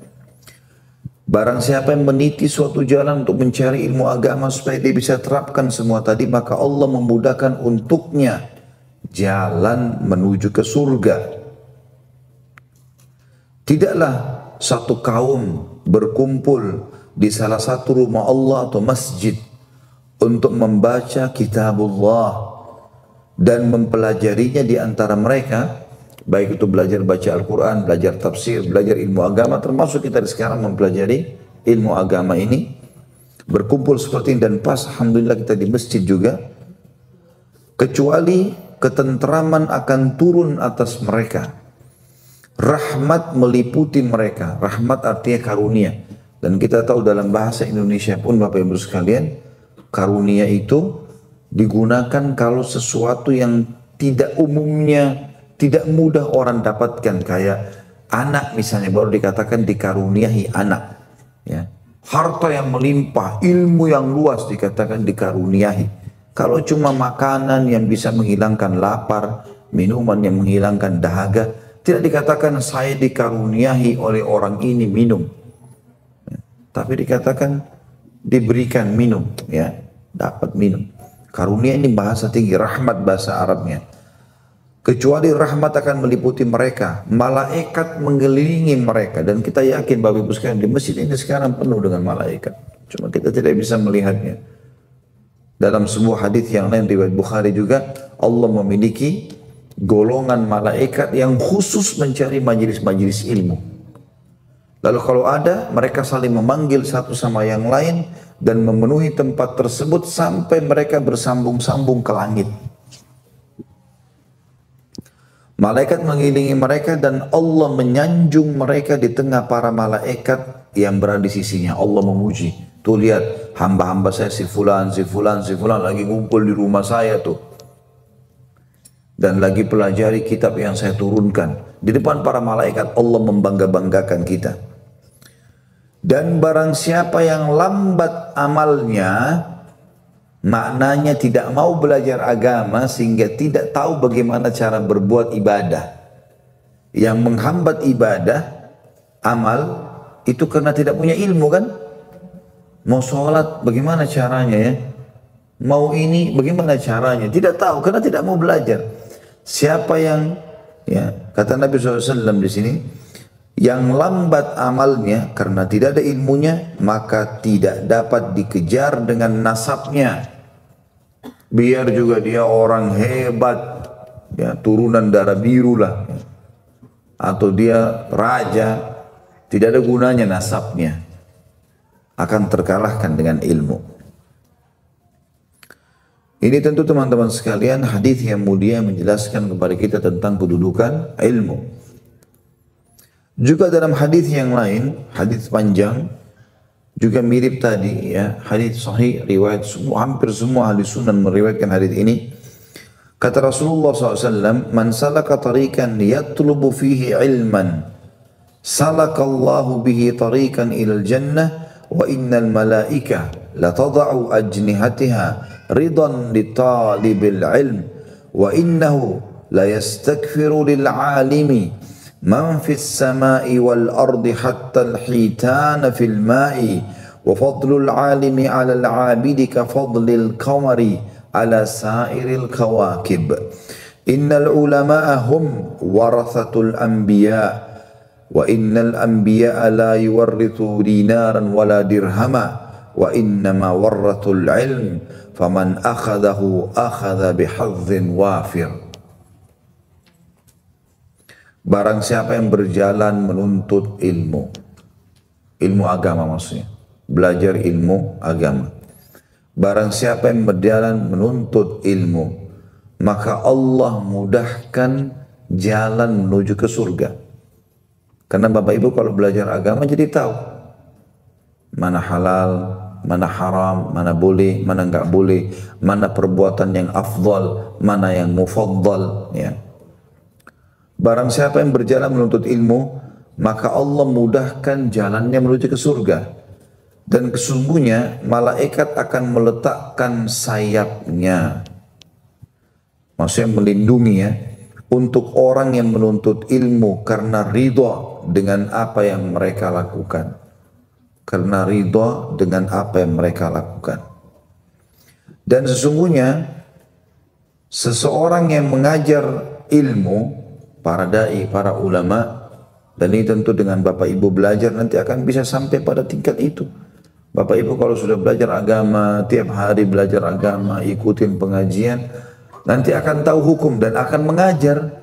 Speaker 1: Barang siapa yang meniti suatu jalan untuk mencari ilmu agama supaya dia bisa terapkan semua tadi, maka Allah memudahkan untuknya jalan menuju ke surga. Tidaklah satu kaum berkumpul di salah satu rumah Allah atau masjid untuk membaca kitabullah dan mempelajarinya di antara mereka, baik itu belajar baca Al-Quran, belajar tafsir, belajar ilmu agama, termasuk kita sekarang mempelajari ilmu agama ini, berkumpul seperti ini, dan pas alhamdulillah kita di masjid juga, kecuali ketentraman akan turun atas mereka, rahmat meliputi mereka. Rahmat artinya karunia. Dan kita tahu dalam bahasa Indonesia pun Bapak Ibu sekalian, karunia itu digunakan kalau sesuatu yang tidak umumnya, tidak mudah orang dapatkan. Kayak anak misalnya, baru dikatakan dikaruniai anak. Ya. Harta yang melimpah, ilmu yang luas dikatakan dikaruniai. Kalau cuma makanan yang bisa menghilangkan lapar, minuman yang menghilangkan dahaga, tidak dikatakan saya dikaruniai oleh orang ini minum. Tapi dikatakan diberikan minum, ya, dapat minum. Karunia ini bahasa tinggi, rahmat bahasa Arabnya. Kecuali rahmat akan meliputi mereka, malaikat mengelilingi mereka, dan kita yakin Bapak Ibu sekalian di masjid ini sekarang penuh dengan malaikat. Cuma kita tidak bisa melihatnya. Dalam sebuah hadis yang lain riwayat Bukhari juga, Allah memiliki golongan malaikat yang khusus mencari majelis-majelis ilmu. Lalu kalau ada, mereka saling memanggil satu sama yang lain dan memenuhi tempat tersebut sampai mereka bersambung-sambung ke langit. Malaikat mengelilingi mereka dan Allah menyanjung mereka di tengah para malaikat yang berada di sisinya. Allah memuji. Tuh lihat, hamba-hamba saya si fulan lagi ngumpul di rumah saya tuh. Dan lagi pelajari kitab yang saya turunkan. Di depan para malaikat Allah membangga-banggakan kita. Dan barang siapa yang lambat amalnya, maknanya tidak mau belajar agama sehingga tidak tahu bagaimana cara berbuat ibadah. Yang menghambat ibadah, amal, itu karena tidak punya ilmu kan? Mau sholat bagaimana caranya ya? Mau ini bagaimana caranya? Tidak tahu karena tidak mau belajar. Siapa yang, ya, kata Nabi SAW di sini, yang lambat amalnya karena tidak ada ilmunya, maka tidak dapat dikejar dengan nasabnya. Biar juga dia orang hebat, ya, turunan darah biru lah, atau dia raja, tidak ada gunanya nasabnya, akan terkalahkan dengan ilmu. Ini tentu teman-teman sekalian hadis yang mulia menjelaskan kepada kita tentang kedudukan ilmu. Juga dalam hadis yang lain, hadis panjang, juga mirip tadi, ya, hadis sahih riwayat semua, hampir semua ahli sunan meriwayatkan hadis ini. Kata Rasulullah SAW, "Man salaka tariqan yatlubu fihi ilman, salakallahu bihi tariqan ilal jannah, wa innal malaika latada'u ajnihatiha ridan li talibil ilm, wa innahu la yastakfiru lil alimi man fis samai wal ardi hatta al hitan fil ma'i, wa fadlul alimi ala al abidi ka fadlil qamari ala sairil kawakib. Innal ulama'a hum warathatul anbiya, wa innal anbiya la yuwarrithu dinaran wala dirhama, wa innama warrathul ilm, faman akhadahu akhadha bihadzin wafir." Barang siapa yang berjalan menuntut ilmu, ilmu agama maksudnya, belajar ilmu agama. Barang siapa yang berjalan menuntut ilmu, maka Allah mudahkan jalan menuju ke surga. Karena Bapak Ibu kalau belajar agama jadi tahu mana halal, mana haram, mana boleh, mana enggak boleh, mana perbuatan yang afdal, mana yang mufaddal, ya. Barang siapa yang berjalan menuntut ilmu, maka Allah mudahkan jalannya menuju ke surga. Dan kesungguhnya malaikat akan meletakkan sayapnya, maksudnya melindungi, ya, untuk orang yang menuntut ilmu karena ridha dengan apa yang mereka lakukan. Karena ridha dengan apa yang mereka lakukan. Dan sesungguhnya seseorang yang mengajar ilmu, para dai, para ulama, dan ini tentu dengan Bapak Ibu belajar nanti akan bisa sampai pada tingkat itu. Bapak Ibu kalau sudah belajar agama, tiap hari belajar agama, ikutin pengajian, nanti akan tahu hukum dan akan mengajar.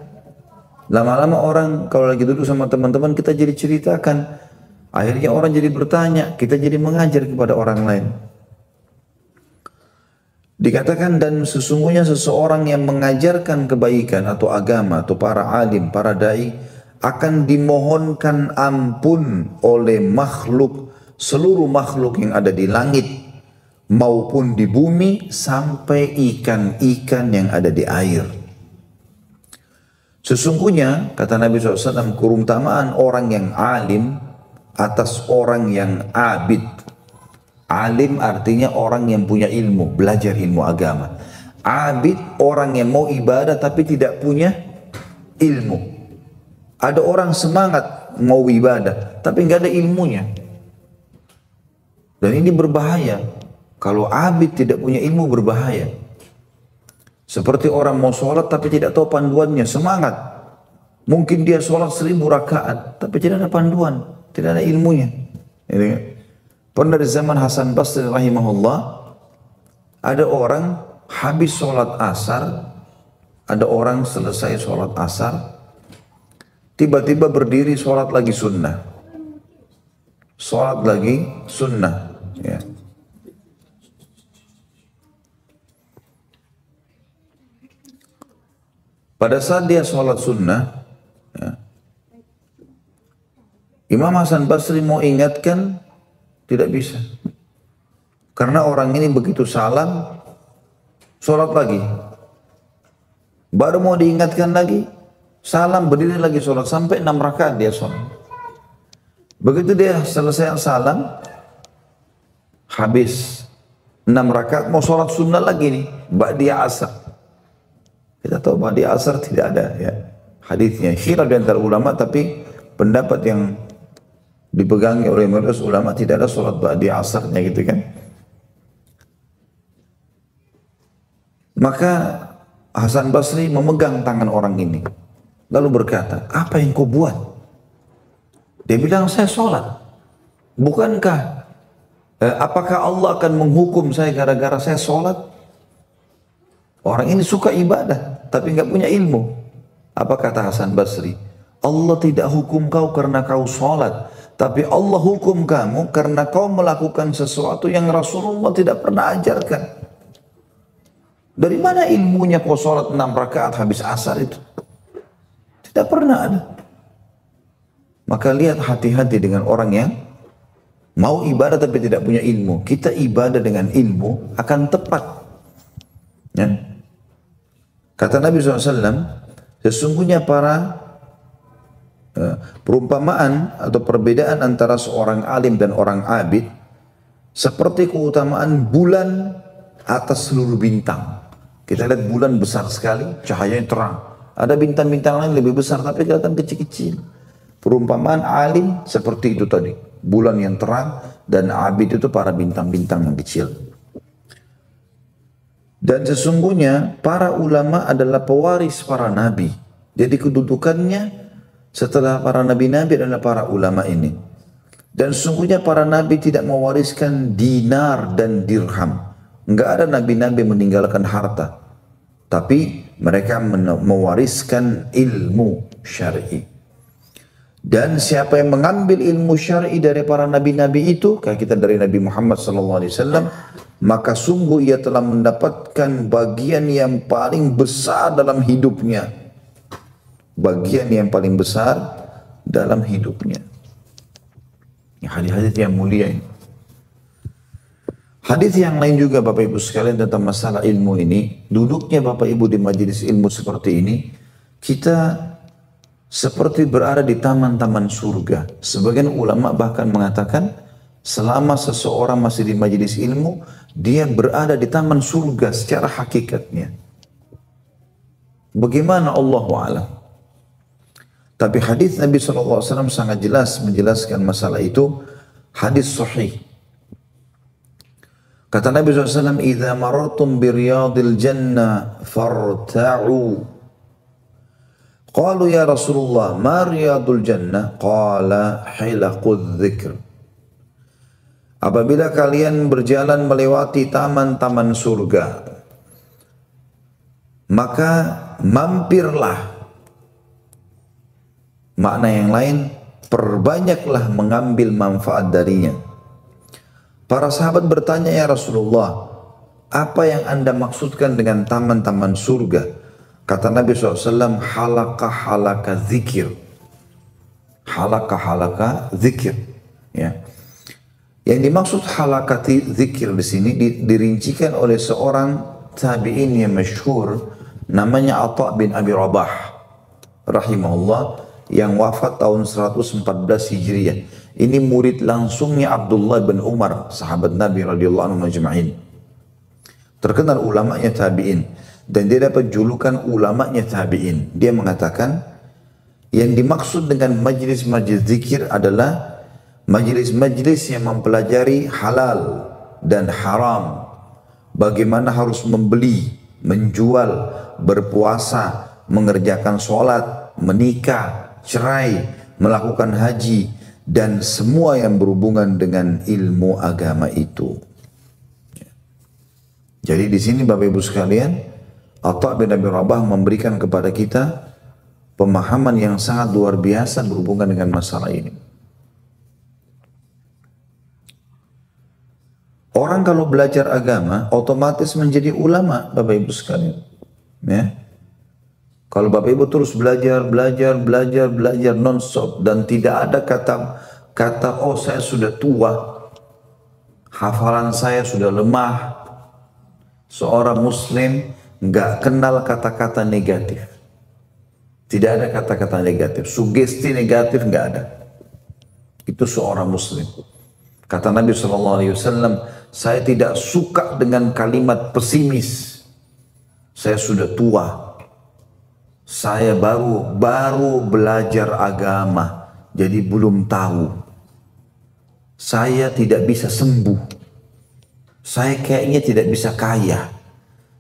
Speaker 1: Lama-lama orang kalau lagi duduk sama teman-teman kita jadi ceritakan, akhirnya orang jadi bertanya, kita jadi mengajar kepada orang lain. Dikatakan dan sesungguhnya seseorang yang mengajarkan kebaikan atau agama atau para alim, para dai akan dimohonkan ampun oleh makhluk, seluruh makhluk yang ada di langit maupun di bumi sampai ikan-ikan yang ada di air. Sesungguhnya kata Nabi SAW, keutamaan orang yang alim atas orang yang abid. Alim artinya orang yang punya ilmu, belajar ilmu agama. Abid orang yang mau ibadah tapi tidak punya ilmu. Ada orang semangat mau ibadah tapi nggak ada ilmunya. Dan ini berbahaya. Kalau abid tidak punya ilmu berbahaya. Seperti orang mau sholat tapi tidak tahu panduannya, semangat. Mungkin dia sholat 1000 rakaat tapi tidak ada panduan, tidak ada ilmunya. Pernah di zaman Hasan Basri rahimahullah, ada orang habis sholat asar, ada orang selesai sholat asar, tiba-tiba berdiri sholat lagi sunnah. Sholat lagi sunnah, ya. Pada saat dia sholat sunnah, ya, Imam Hasan Basri mau ingatkan, tidak bisa. Karena orang ini begitu salam, sholat lagi. Baru mau diingatkan lagi, salam, berdiri lagi sholat, sampai 6 rakaat dia sholat. Begitu dia selesai salam, habis 6 rakaat mau sholat sunnah lagi nih, ba'diyah asar. Kita tahu ba'diyah asar tidak ada, ya, hadisnya. Khilaf di antara ulama, tapi pendapat yang dipegangi oleh mayoritas ulama tidak ada sholat ba'diyah asarnya, gitu kan. Maka Hasan Basri memegang tangan orang ini, lalu berkata, apa yang kau buat? Dia bilang, saya sholat. Bukankah, apakah Allah akan menghukum saya gara-gara saya sholat? Orang ini suka ibadah, tapi nggak punya ilmu. Apa kata Hasan Basri? Allah tidak hukum kau karena kau sholat, tapi Allah hukum kamu karena kau melakukan sesuatu yang Rasulullah tidak pernah ajarkan. Dari mana ilmunya kau sholat 6 rakaat habis asar itu? Tidak pernah ada. Maka lihat, hati-hati dengan orang yang mau ibadah tapi tidak punya ilmu. Kita ibadah dengan ilmu akan tepat, ya. Kata Nabi SAW, sesungguhnya perumpamaan atau perbedaan antara seorang alim dan orang abid seperti keutamaan bulan atas seluruh bintang. Kita lihat bulan besar sekali, cahayanya terang. Ada bintang-bintang lain lebih besar tapi kelihatan kecil-kecil. Perumpamaan alim seperti itu tadi, bulan yang terang, dan abid itu para bintang-bintang yang kecil. Dan sesungguhnya para ulama adalah pewaris para nabi. Jadi kedudukannya setelah para nabi-nabi adalah para ulama ini. Dan sesungguhnya para nabi tidak mewariskan dinar dan dirham. Enggak ada nabi-nabi meninggalkan harta. Tapi mereka mewariskan ilmu syar'i. Dan siapa yang mengambil ilmu syar'i dari para nabi-nabi itu, kayak kita dari Nabi Muhammad SAW, maka sungguh ia telah mendapatkan bagian yang paling besar dalam hidupnya. Bagian yang paling besar dalam hidupnya. Hadis-hadis yang mulia ini. Hadis yang lain juga Bapak Ibu sekalian tentang masalah ilmu ini, duduknya Bapak Ibu di majelis ilmu seperti ini, kita seperti berada di taman-taman surga. Sebagian ulama bahkan mengatakan, selama seseorang masih di majelis ilmu, dia berada di taman surga secara hakikatnya. Bagaimana Allahu a'lam. Tapi hadis Nabi SAW sangat jelas menjelaskan masalah itu, hadis sahih. Kata Nabi SAW, "Idza marartum bi riyadil jannah farta'u." Qalu ya Rasulullah, "Ma riyadul jannah?" Qala hilaqudz dzikr. Apabila kalian berjalan melewati taman-taman surga, maka mampirlah. Makna yang lain, perbanyaklah mengambil manfaat darinya. Para sahabat bertanya, ya Rasulullah, apa yang Anda maksudkan dengan taman-taman surga? Kata Nabi SAW, halaka-halaka zikir. Halaka-halaka zikir. Ya. Yang dimaksud halakati zikir di sini dirincikan oleh seorang tabi'in yang masyhur, namanya Atha bin Abi Rabah rahimahullah, yang wafat tahun 114 Hijriah. Ini murid langsungnya Abdullah bin Umar, sahabat Nabi radhiyallahu anhu majma'in. Terkenal ulamanya tabi'in, dan dia dapat julukan ulamanya tabi'in. Dia mengatakan, yang dimaksud dengan majlis-majlis zikir adalah majlis-majlis yang mempelajari halal dan haram, bagaimana harus membeli, menjual, berpuasa, mengerjakan sholat, menikah, cerai, melakukan haji, dan semua yang berhubungan dengan ilmu agama itu. Jadi di sini Bapak Ibu sekalian, Atha bin Abi Rabah memberikan kepada kita pemahaman yang sangat luar biasa berhubungan dengan masalah ini. Orang kalau belajar agama otomatis menjadi ulama, Bapak Ibu sekalian. Ya. Kalau Bapak Ibu terus belajar non-stop dan tidak ada kata oh saya sudah tua, hafalan saya sudah lemah. Seorang muslim nggak kenal kata-kata negatif. Tidak ada kata-kata negatif, sugesti negatif nggak ada. Itu seorang muslim. Kata Nabi SAW, saya tidak suka dengan kalimat pesimis. Saya sudah tua. Saya baru belajar agama, jadi belum tahu. Saya tidak bisa sembuh. Saya kayaknya tidak bisa kaya.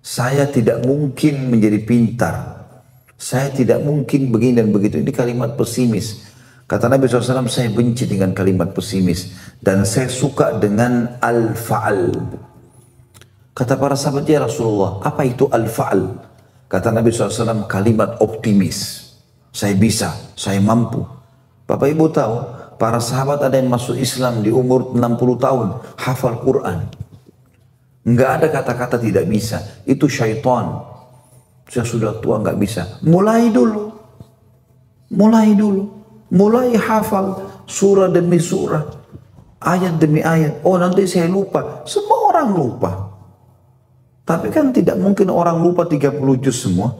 Speaker 1: Saya tidak mungkin menjadi pintar. Saya tidak mungkin begini dan begitu. Ini kalimat pesimis. Kata Nabi SAW, saya benci dengan kalimat pesimis. Dan saya suka dengan al-fa'al. Kata para sahabat, ya Rasulullah, apa itu al-fa'al? Kata Nabi SAW, kalimat optimis. Saya bisa, saya mampu. Bapak Ibu tahu, para sahabat ada yang masuk Islam di umur 60 tahun, hafal Quran. Enggak ada kata-kata tidak bisa. Itu syaitan. Saya sudah tua enggak bisa. Mulai dulu. Mulai hafal surah demi surah. Ayat demi ayat. Oh nanti saya lupa. Semua orang lupa. Tapi kan tidak mungkin orang lupa 30 juz semua.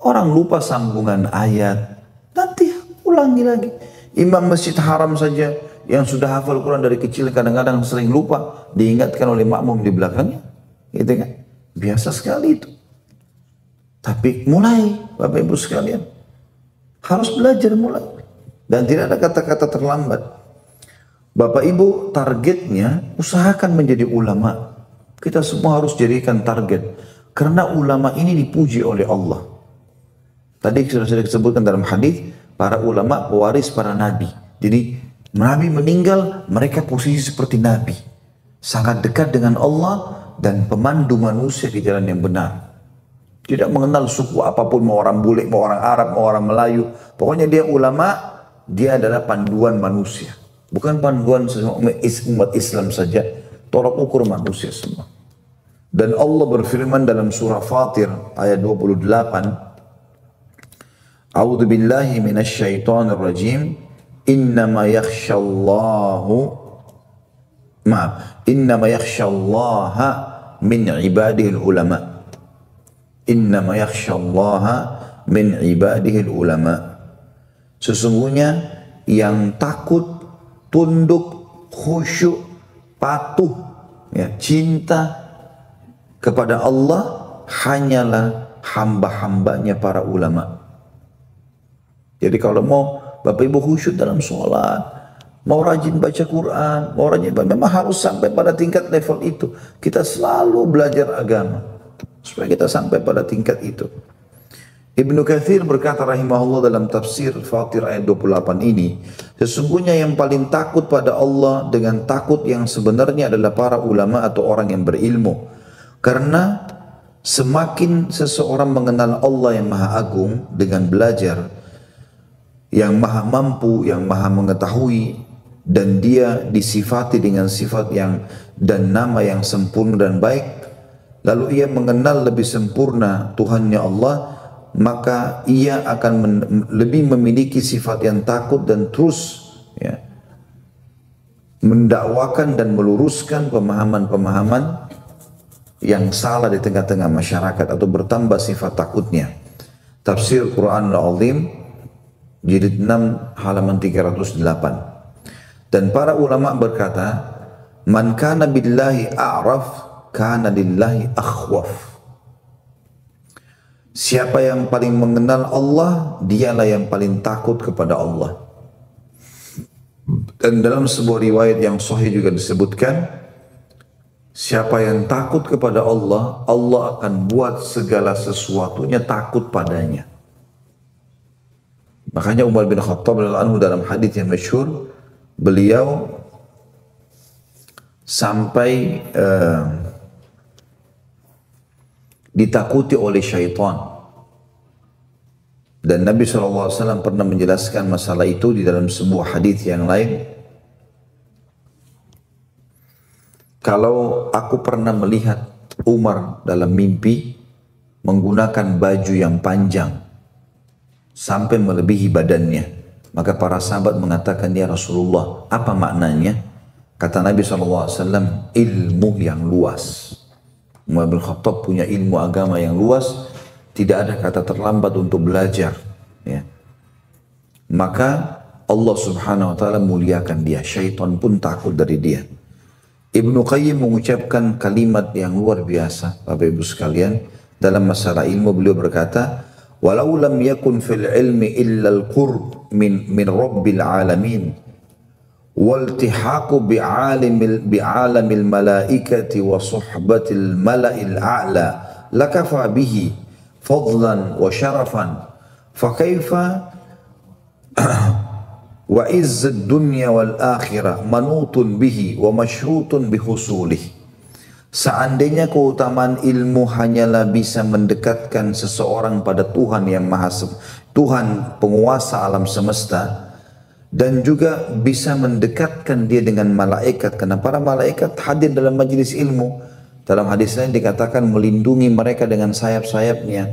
Speaker 1: Orang lupa sambungan ayat. Nanti ulangi lagi. Imam Masjid Haram saja yang sudah hafal Quran dari kecil kadang-kadang sering lupa. Diingatkan oleh makmum di belakangnya. Gitu kan. Biasa sekali itu. Tapi mulai Bapak Ibu sekalian. Harus belajar mulai. Dan tidak ada kata-kata terlambat. Bapak Ibu targetnya usahakan menjadi ulama. Kita semua harus jadikan target. Karena ulama ini dipuji oleh Allah. Tadi sudah saya sebutkan dalam hadis, para ulama pewaris para nabi. Jadi nabi meninggal, mereka posisi seperti nabi. Sangat dekat dengan Allah dan pemandu manusia di jalan yang benar. Tidak mengenal suku apapun, mau orang bule, mau orang Arab, mau orang Melayu. Pokoknya dia ulama, dia adalah panduan manusia. Bukan panduan umat Islam saja, tolak ukur manusia semua. Dan Allah berfirman dalam surah Fatir ayat 28, A'udzu billahi minasyaitonir rajim, innama yakhshallahu innama yakhshallaha min ibadihil ulama. Innama yakhshallaha min ibadihil ulama. Sesungguhnya yang takut, tunduk, khusyuk, patuh, ya, cinta kepada Allah hanyalah hamba-hambanya para ulama. Jadi kalau mau Bapak Ibu khusyuk dalam sholat, mau rajin baca Quran, mau rajin, memang harus sampai pada tingkat level itu. Kita selalu belajar agama supaya kita sampai pada tingkat itu. Ibnu Katsir berkata rahimahullah dalam tafsir Fatir ayat 28 ini, sesungguhnya yang paling takut pada Allah dengan takut yang sebenarnya adalah para ulama atau orang yang berilmu. Karena semakin seseorang mengenal Allah yang maha agung dengan belajar, yang maha mampu, yang maha mengetahui, dan dia disifati dengan sifat yang dan nama yang sempurna dan baik, lalu ia mengenal lebih sempurna Tuhannya Allah, maka ia akan lebih memiliki sifat yang takut dan terus, ya, mendakwakan dan meluruskan pemahaman-pemahaman yang salah di tengah-tengah masyarakat atau bertambah sifat takutnya. Tafsir Quran Al-Azim jilid 6 halaman 308. Dan para ulama berkata, man kana billahi a'raf kana lillahi akhwaf. Siapa yang paling mengenal Allah, dialah yang paling takut kepada Allah. Dan dalam sebuah riwayat yang sahih juga disebutkan, siapa yang takut kepada Allah, Allah akan buat segala sesuatunya takut padanya. Makanya Umar bin Khattab radhiyallahu anhu dalam hadis yang masyhur, beliau sampai ditakuti oleh syaitan. Dan Nabi SAW pernah menjelaskan masalah itu di dalam sebuah hadis yang lain. Kalau aku pernah melihat Umar dalam mimpi menggunakan baju yang panjang sampai melebihi badannya, maka para sahabat mengatakan, ya Rasulullah, apa maknanya? Kata Nabi SAW, ilmu yang luas. Umar bin Khattab punya ilmu agama yang luas, tidak ada kata terlambat untuk belajar, ya. Maka Allah Subhanahu wa taala muliakan dia, syaitan pun takut dari dia. Ibnu Qayyim mengucapkan kalimat yang luar biasa, Bapak Ibu sekalian, dalam masalah ilmu. Beliau berkata, walau lam yakun fil ilmi illa al-qurb min rabbil alamin والتحاق بعالم الملائكة وصحبة الملأ الأعلى لكفى به فضلا وشرفا فكيف وعز الدنيا والآخرة منوط به ومشروط بحصوله. Seandainya keutamaan ilmu hanyalah bisa mendekatkan seseorang pada Tuhan yang Tuhan penguasa alam semesta, dan juga bisa mendekatkan dia dengan malaikat, karena para malaikat hadir dalam majelis ilmu. Dalam hadis lain dikatakan melindungi mereka dengan sayap-sayapnya.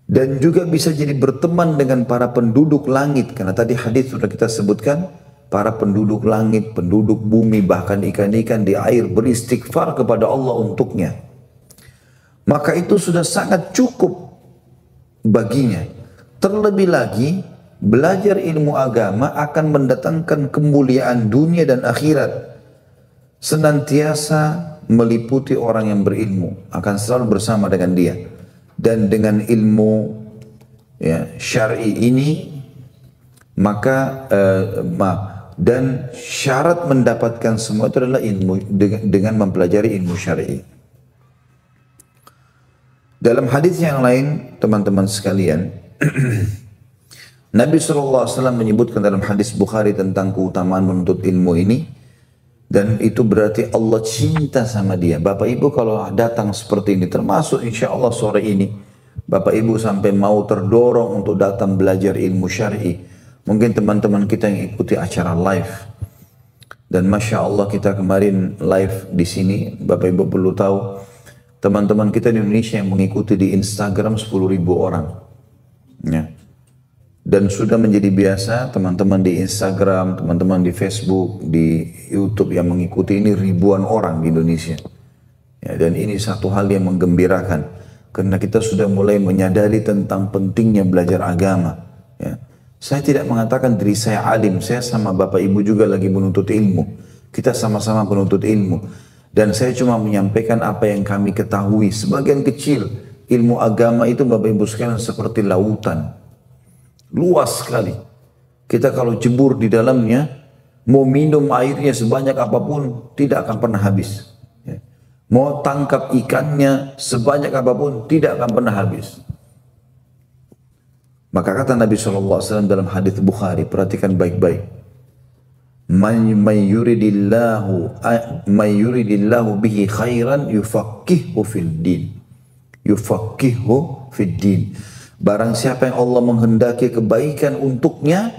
Speaker 1: Dan juga bisa jadi berteman dengan para penduduk langit, karena tadi hadis sudah kita sebutkan, para penduduk langit, penduduk bumi, bahkan ikan-ikan di air beristighfar kepada Allah untuknya. Maka itu sudah sangat cukup baginya. Terlebih lagi, belajar ilmu agama akan mendatangkan kemuliaan dunia dan akhirat. Senantiasa meliputi orang yang berilmu, akan selalu bersama dengan dia. Dan dengan ilmu, ya, syar'i ini, maka dan syarat mendapatkan semua itu adalah ilmu, dengan mempelajari ilmu syar'i. Dalam hadis yang lain, teman-teman sekalian, Nabi SAW menyebutkan dalam hadis Bukhari tentang keutamaan menuntut ilmu ini, dan itu berarti Allah cinta sama dia. Bapak Ibu kalau datang seperti ini, termasuk insya Allah sore ini, Bapak Ibu sampai mau terdorong untuk datang belajar ilmu syar'i. Mungkin teman-teman kita yang ikuti acara live, dan Masya Allah kita kemarin live di sini, Bapak Ibu perlu tahu, teman-teman kita di Indonesia yang mengikuti di Instagram 10.000 orang. Ya. Dan sudah menjadi biasa teman-teman di Instagram, teman-teman di Facebook, di YouTube yang mengikuti ini ribuan orang di Indonesia. Ya, dan ini satu hal yang menggembirakan karena kita sudah mulai menyadari tentang pentingnya belajar agama. Ya. Saya tidak mengatakan diri saya alim, saya sama bapak ibu juga lagi menuntut ilmu. Kita sama-sama penuntut ilmu. Dan saya cuma menyampaikan apa yang kami ketahui. Sebagian kecil ilmu agama itu bapak ibu sekalian seperti lautan. Luas sekali. Kita kalau jebur di dalamnya, mau minum airnya sebanyak apapun, tidak akan pernah habis. Ya. Mau tangkap ikannya sebanyak apapun, tidak akan pernah habis. Maka kata Nabi SAW dalam hadis Bukhari, perhatikan baik-baik. Man yuridillahu bihi khairan yufaqihu fid din. Yufaqihu fid din. Barang siapa yang Allah menghendaki kebaikan untuknya,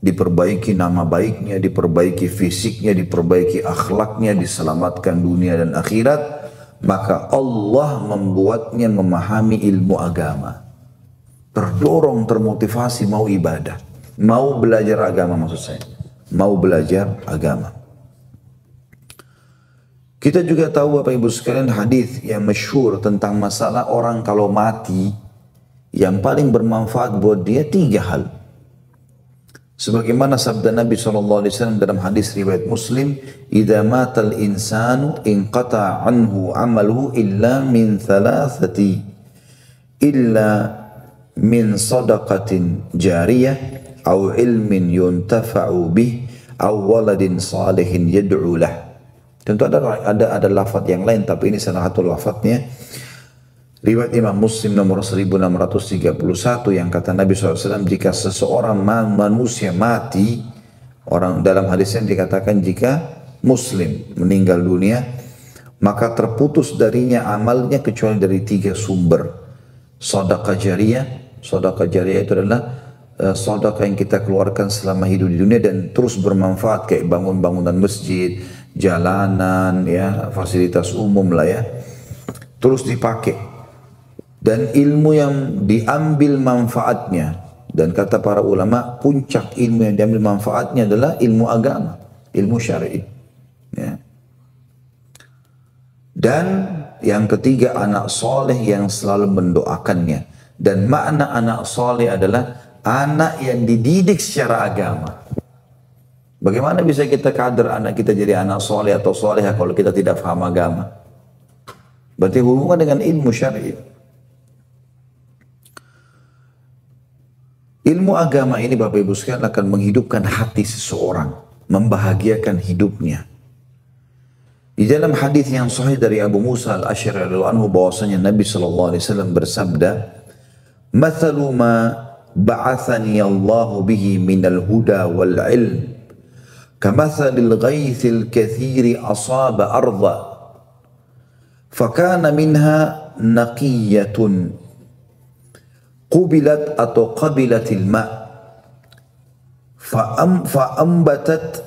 Speaker 1: diperbaiki nama baiknya, diperbaiki fisiknya, diperbaiki akhlaknya, diselamatkan dunia dan akhirat, maka Allah membuatnya memahami ilmu agama. Terdorong, termotivasi mau ibadah, mau belajar agama maksud saya, mau belajar agama. Kita juga tahu Bapak Ibu sekalian hadis yang masyhur tentang masalah orang kalau mati, yang paling bermanfaat buat dia 3 hal. Sebagaimana sabda Nabi SAW dalam hadis riwayat Muslim, "Idza matal insanu inqata anhu amaluhu illa min thalathati, illa min sadaqatin jariyah, aw ilmin yuntafa'u bih, aw waladin salihin yad'u lah." Tentu ada lafaz yang lain, tapi ini salah satu lafaznya. Riwayat Imam Muslim nomor 1631 yang kata Nabi SAW, jika seseorang manusia mati, orang dalam hadisnya dikatakan jika Muslim meninggal dunia, maka terputus darinya amalnya kecuali dari 3 sumber. Sedekah jariyah. Sedekah jariyah itu adalah sedekah yang kita keluarkan selama hidup di dunia dan terus bermanfaat, kayak bangun-bangunan masjid, jalanan, ya, fasilitas umum lah ya, terus dipakai. Dan ilmu yang diambil manfaatnya, dan kata para ulama puncak ilmu yang diambil manfaatnya adalah ilmu agama, ilmu syar'i. Ya. Dan yang ketiga anak soleh yang selalu mendoakannya. Dan makna anak soleh adalah anak yang dididik secara agama. Bagaimana bisa kita kader anak kita jadi anak soleh atau solehah kalau kita tidak paham agama? Berarti hubungan dengan ilmu syar'i. Ilmu agama ini Bapak Ibu sekalian akan menghidupkan hati seseorang, membahagiakan hidupnya. Di dalam hadis yang sahih dari Abu Musa al-Asy'ari radhiyallahu anhu bahwasanya Nabi SAW bersabda, "Mathalu ma ba'athani Allah bihi minal huda wal ilm, kamathalil ghaithil kathiri asaba arda, fakana minha naqiyatun qubilat atau qabilatil ma' fa'ambatat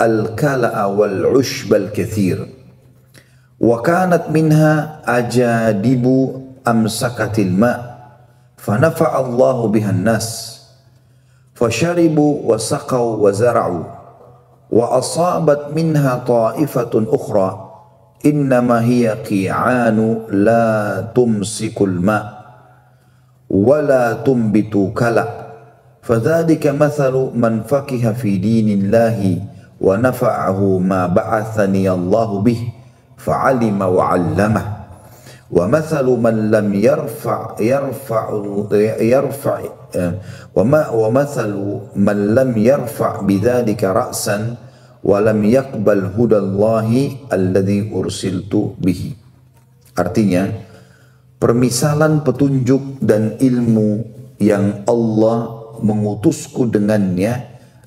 Speaker 1: al-kala'a wal-ushba al-kathir wa kanat minha ajadibu amsakatil ma' fanafa'a Allahu biha an-nas fasharibu wa saqaw wa zara'u wa asabat minha ta'ifatun ukhra innama hiya qi'anu la tumsikul ma' wa la tumbitu kala' fadzalika mathalu man faqiha fi dinillahi wa nafa'ahu ma ba'athani Allahu bih fa'alima wa 'allamah wa mathalu man lam wa mathalu man lam yarfa' bidzalika ra'san walam yakbal hudallahi alladhi ursiltu bihi." Artinya, permisalan petunjuk dan ilmu yang Allah mengutusku dengannya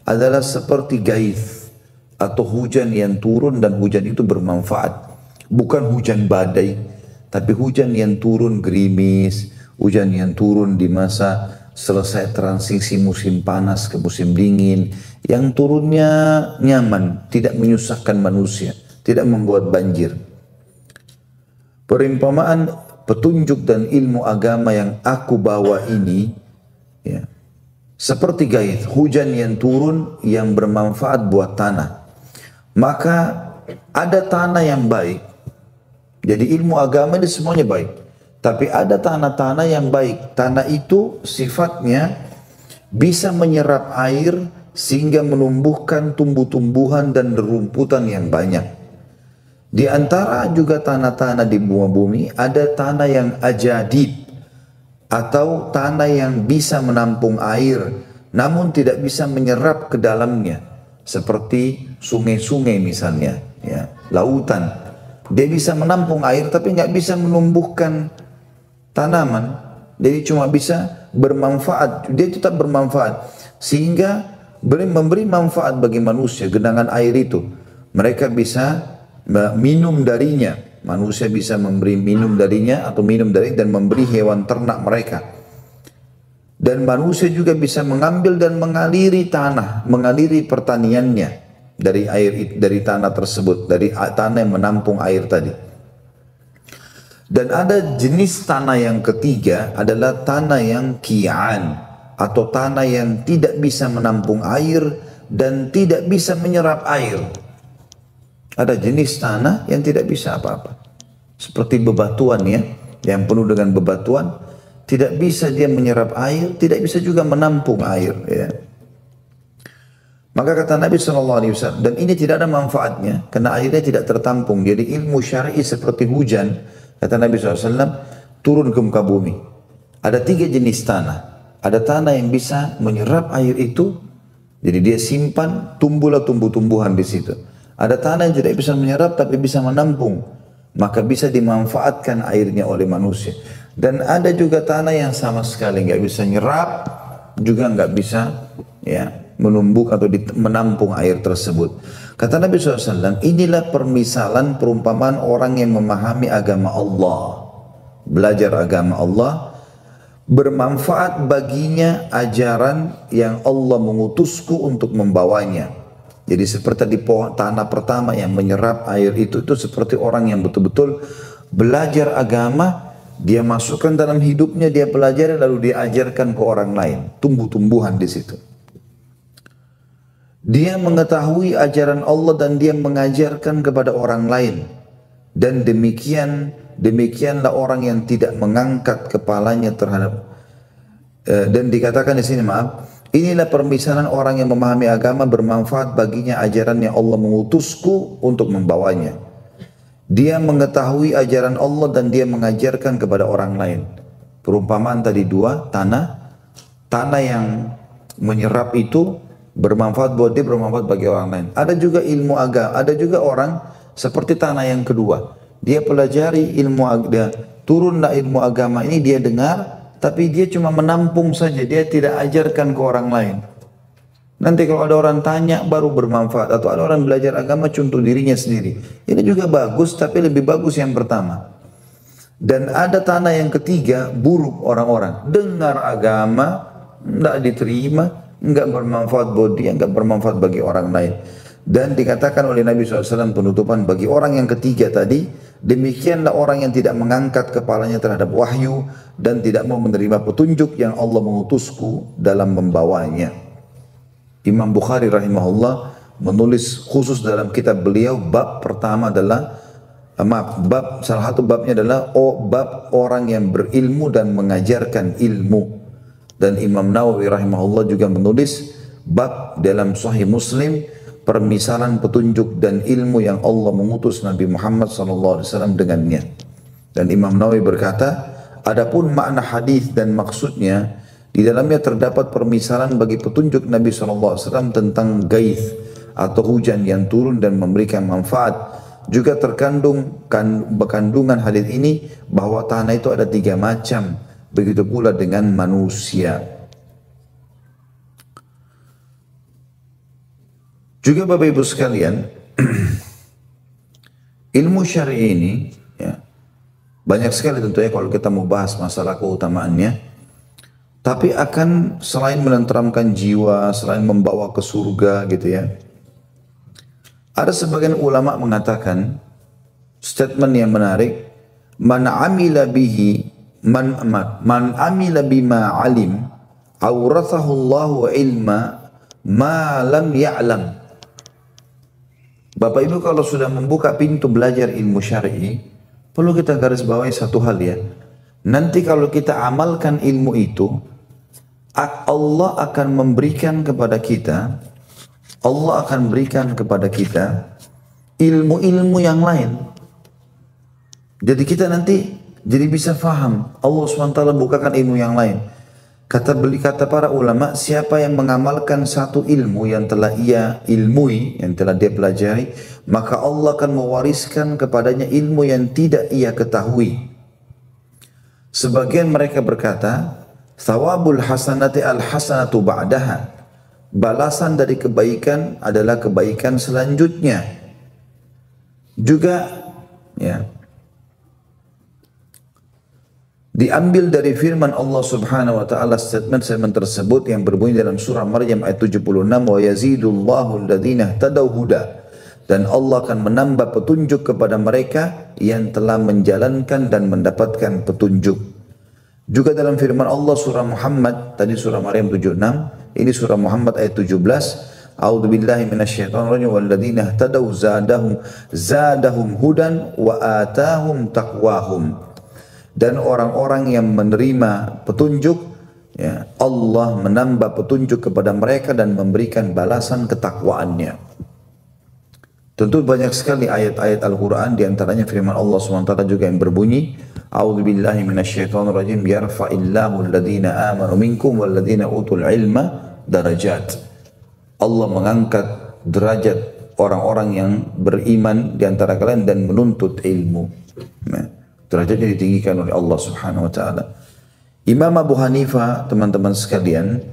Speaker 1: adalah seperti gaith atau hujan yang turun, dan hujan itu bermanfaat. Bukan hujan badai, tapi hujan yang turun gerimis, hujan yang turun di masa selesai transisi musim panas ke musim dingin, yang turunnya nyaman, tidak menyusahkan manusia, tidak membuat banjir. Perumpamaan petunjuk dan ilmu agama yang aku bawa ini, ya, seperti gaith, hujan yang turun yang bermanfaat buat tanah. Maka ada tanah yang baik. Jadi ilmu agama ini semuanya baik. Tapi ada tanah-tanah yang baik. Tanah itu sifatnya bisa menyerap air sehingga menumbuhkan tumbuh-tumbuhan dan rerumputan yang banyak. Di antara juga tanah-tanah di muka bumi ada tanah yang ajadib, atau tanah yang bisa menampung air namun tidak bisa menyerap ke dalamnya, seperti sungai-sungai misalnya, ya, lautan. Dia bisa menampung air tapi nggak bisa menumbuhkan tanaman, jadi cuma bisa bermanfaat. Dia tetap bermanfaat sehingga memberi manfaat bagi manusia. Genangan air itu mereka bisa minum darinya. Manusia bisa memberi minum darinya atau minum dari dan memberi hewan ternak mereka. Dan manusia juga bisa mengambil dan mengaliri tanah, mengaliri pertaniannya dari air, dari tanah tersebut, dari tanah yang menampung air tadi. Dan ada jenis tanah yang ketiga adalah tanah yang ki'an, atau tanah yang tidak bisa menampung air dan tidak bisa menyerap air. Ada jenis tanah yang tidak bisa apa-apa. Seperti bebatuan, ya, yang penuh dengan bebatuan, tidak bisa dia menyerap air, tidak bisa juga menampung air, ya. Maka kata Nabi SAW, dan ini tidak ada manfaatnya karena airnya tidak tertampung. Jadi ilmu syar'i seperti hujan, kata Nabi SAW, turun ke muka bumi. Ada 3 jenis tanah. Ada tanah yang bisa menyerap air itu, jadi dia simpan, tumbuhlah tumbuh-tumbuhan di situ. Ada tanah yang tidak bisa menyerap tapi bisa menampung, maka bisa dimanfaatkan airnya oleh manusia. Dan ada juga tanah yang sama sekali nggak bisa nyerap, juga nggak bisa, ya, menumbuk atau menampung air tersebut. Kata Nabi SAW, inilah permisalan perumpamaan orang yang memahami agama Allah, belajar agama Allah, bermanfaat baginya ajaran yang Allah mengutusku untuk membawanya. Jadi seperti di tanah pertama yang menyerap air itu seperti orang yang betul-betul belajar agama, dia masukkan dalam hidupnya, dia pelajari lalu dia ajarkan ke orang lain, tumbuh-tumbuhan di situ. Dia mengetahui ajaran Allah dan dia mengajarkan kepada orang lain. Dan demikianlah orang yang tidak mengangkat kepalanya terhadap dan dikatakan di sini, maaf, inilah permisalan orang yang memahami agama, bermanfaat baginya ajaran yang Allah mengutusku untuk membawanya. Dia mengetahui ajaran Allah dan dia mengajarkan kepada orang lain. Perumpamaan tadi 2, tanah yang menyerap itu bermanfaat buat dia, bermanfaat bagi orang lain. Ada juga ilmu agama, ada juga orang seperti tanah yang kedua. Dia pelajari ilmu agama, turunlah ilmu agama ini, dia dengar, tapi dia cuma menampung saja, dia tidak ajarkan ke orang lain. Nanti kalau ada orang tanya baru bermanfaat, atau ada orang belajar agama contoh dirinya sendiri. Ini juga bagus, tapi lebih bagus yang pertama. Dan ada tanah yang ketiga, buruk orang-orang. Dengar agama, tidak diterima, enggak bermanfaat buat dia, enggak bermanfaat bagi orang lain. Dan dikatakan oleh Nabi SAW penutupan bagi orang yang ketiga tadi, demikianlah orang yang tidak mengangkat kepalanya terhadap wahyu dan tidak mau menerima petunjuk yang Allah mengutusku dalam membawanya. Imam Bukhari rahimahullah menulis khusus dalam kitab beliau, bab pertama adalah, salah satu babnya adalah bab orang yang berilmu dan mengajarkan ilmu. Dan Imam Nawawi rahimahullah juga menulis bab dalam Sahih Muslim, permisalan petunjuk dan ilmu yang Allah mengutus Nabi Muhammad SAW dengannya. Dan Imam Nawawi berkata, adapun makna hadis dan maksudnya, di dalamnya terdapat permisalan bagi petunjuk Nabi SAW tentang gaith atau hujan yang turun dan memberikan manfaat. Juga terkandung kandungan hadis ini bahwa tanah itu ada 3 macam, begitu pula dengan manusia. Juga Bapak Ibu sekalian, ilmu syar'i ini, ya, banyak sekali tentunya kalau kita mau bahas masalah keutamaannya, tapi akan selain menenteramkan jiwa, selain membawa ke surga gitu ya. Ada sebagian ulama mengatakan statement yang menarik, man amila bihi man amila bima alim awrathahu Allahu ilma ma lam ya'lam. Bapak Ibu, kalau sudah membuka pintu belajar ilmu syar'i, perlu kita garis bawahi satu hal ya. Nanti kalau kita amalkan ilmu itu, Allah akan memberikan kepada kita, Allah akan berikan kepada kita ilmu-ilmu yang lain. Jadi kita nanti jadi bisa faham. Allah SWT bukakan ilmu yang lain. Kata para ulama, siapa yang mengamalkan satu ilmu yang telah ia ilmui, yang telah dia pelajari, maka Allah akan mewariskan kepadanya ilmu yang tidak ia ketahui. Sebagian mereka berkata, thawabul hasanati al hasanatu ba'daha. Balasan dari kebaikan adalah kebaikan selanjutnya. Juga ya, diambil dari firman Allah Subhanahu wa taala, statement tersebut yang berbunyi dalam surah Maryam ayat 76, wa yazidullahu alladhina ihtadaw huda, dan Allah akan menambah petunjuk kepada mereka yang telah menjalankan dan mendapatkan petunjuk. Juga dalam firman Allah surah Muhammad, tadi surah Maryam 76, ini surah Muhammad ayat 17, a'udzu billahi minasyaitonir rajim, walladzina ihtadaw zadahum hudan wa atahum taqwahum. Dan orang-orang yang menerima petunjuk, ya, Allah menambah petunjuk kepada mereka dan memberikan balasan ketakwaannya. Tentu banyak sekali ayat-ayat Al-Quran, diantaranya firman Allah SWT juga yang berbunyi, a'udzu billahi minasyaitonir rajim, yarfa'illahu alladhina amanu minkum walladhina utul ilma darajat. Allah mengangkat derajat orang-orang yang beriman di antara kalian dan menuntut ilmu. Nah, derajatnya ditinggikan oleh Allah Subhanahu wa taala. Imam Abu Hanifah, teman-teman sekalian,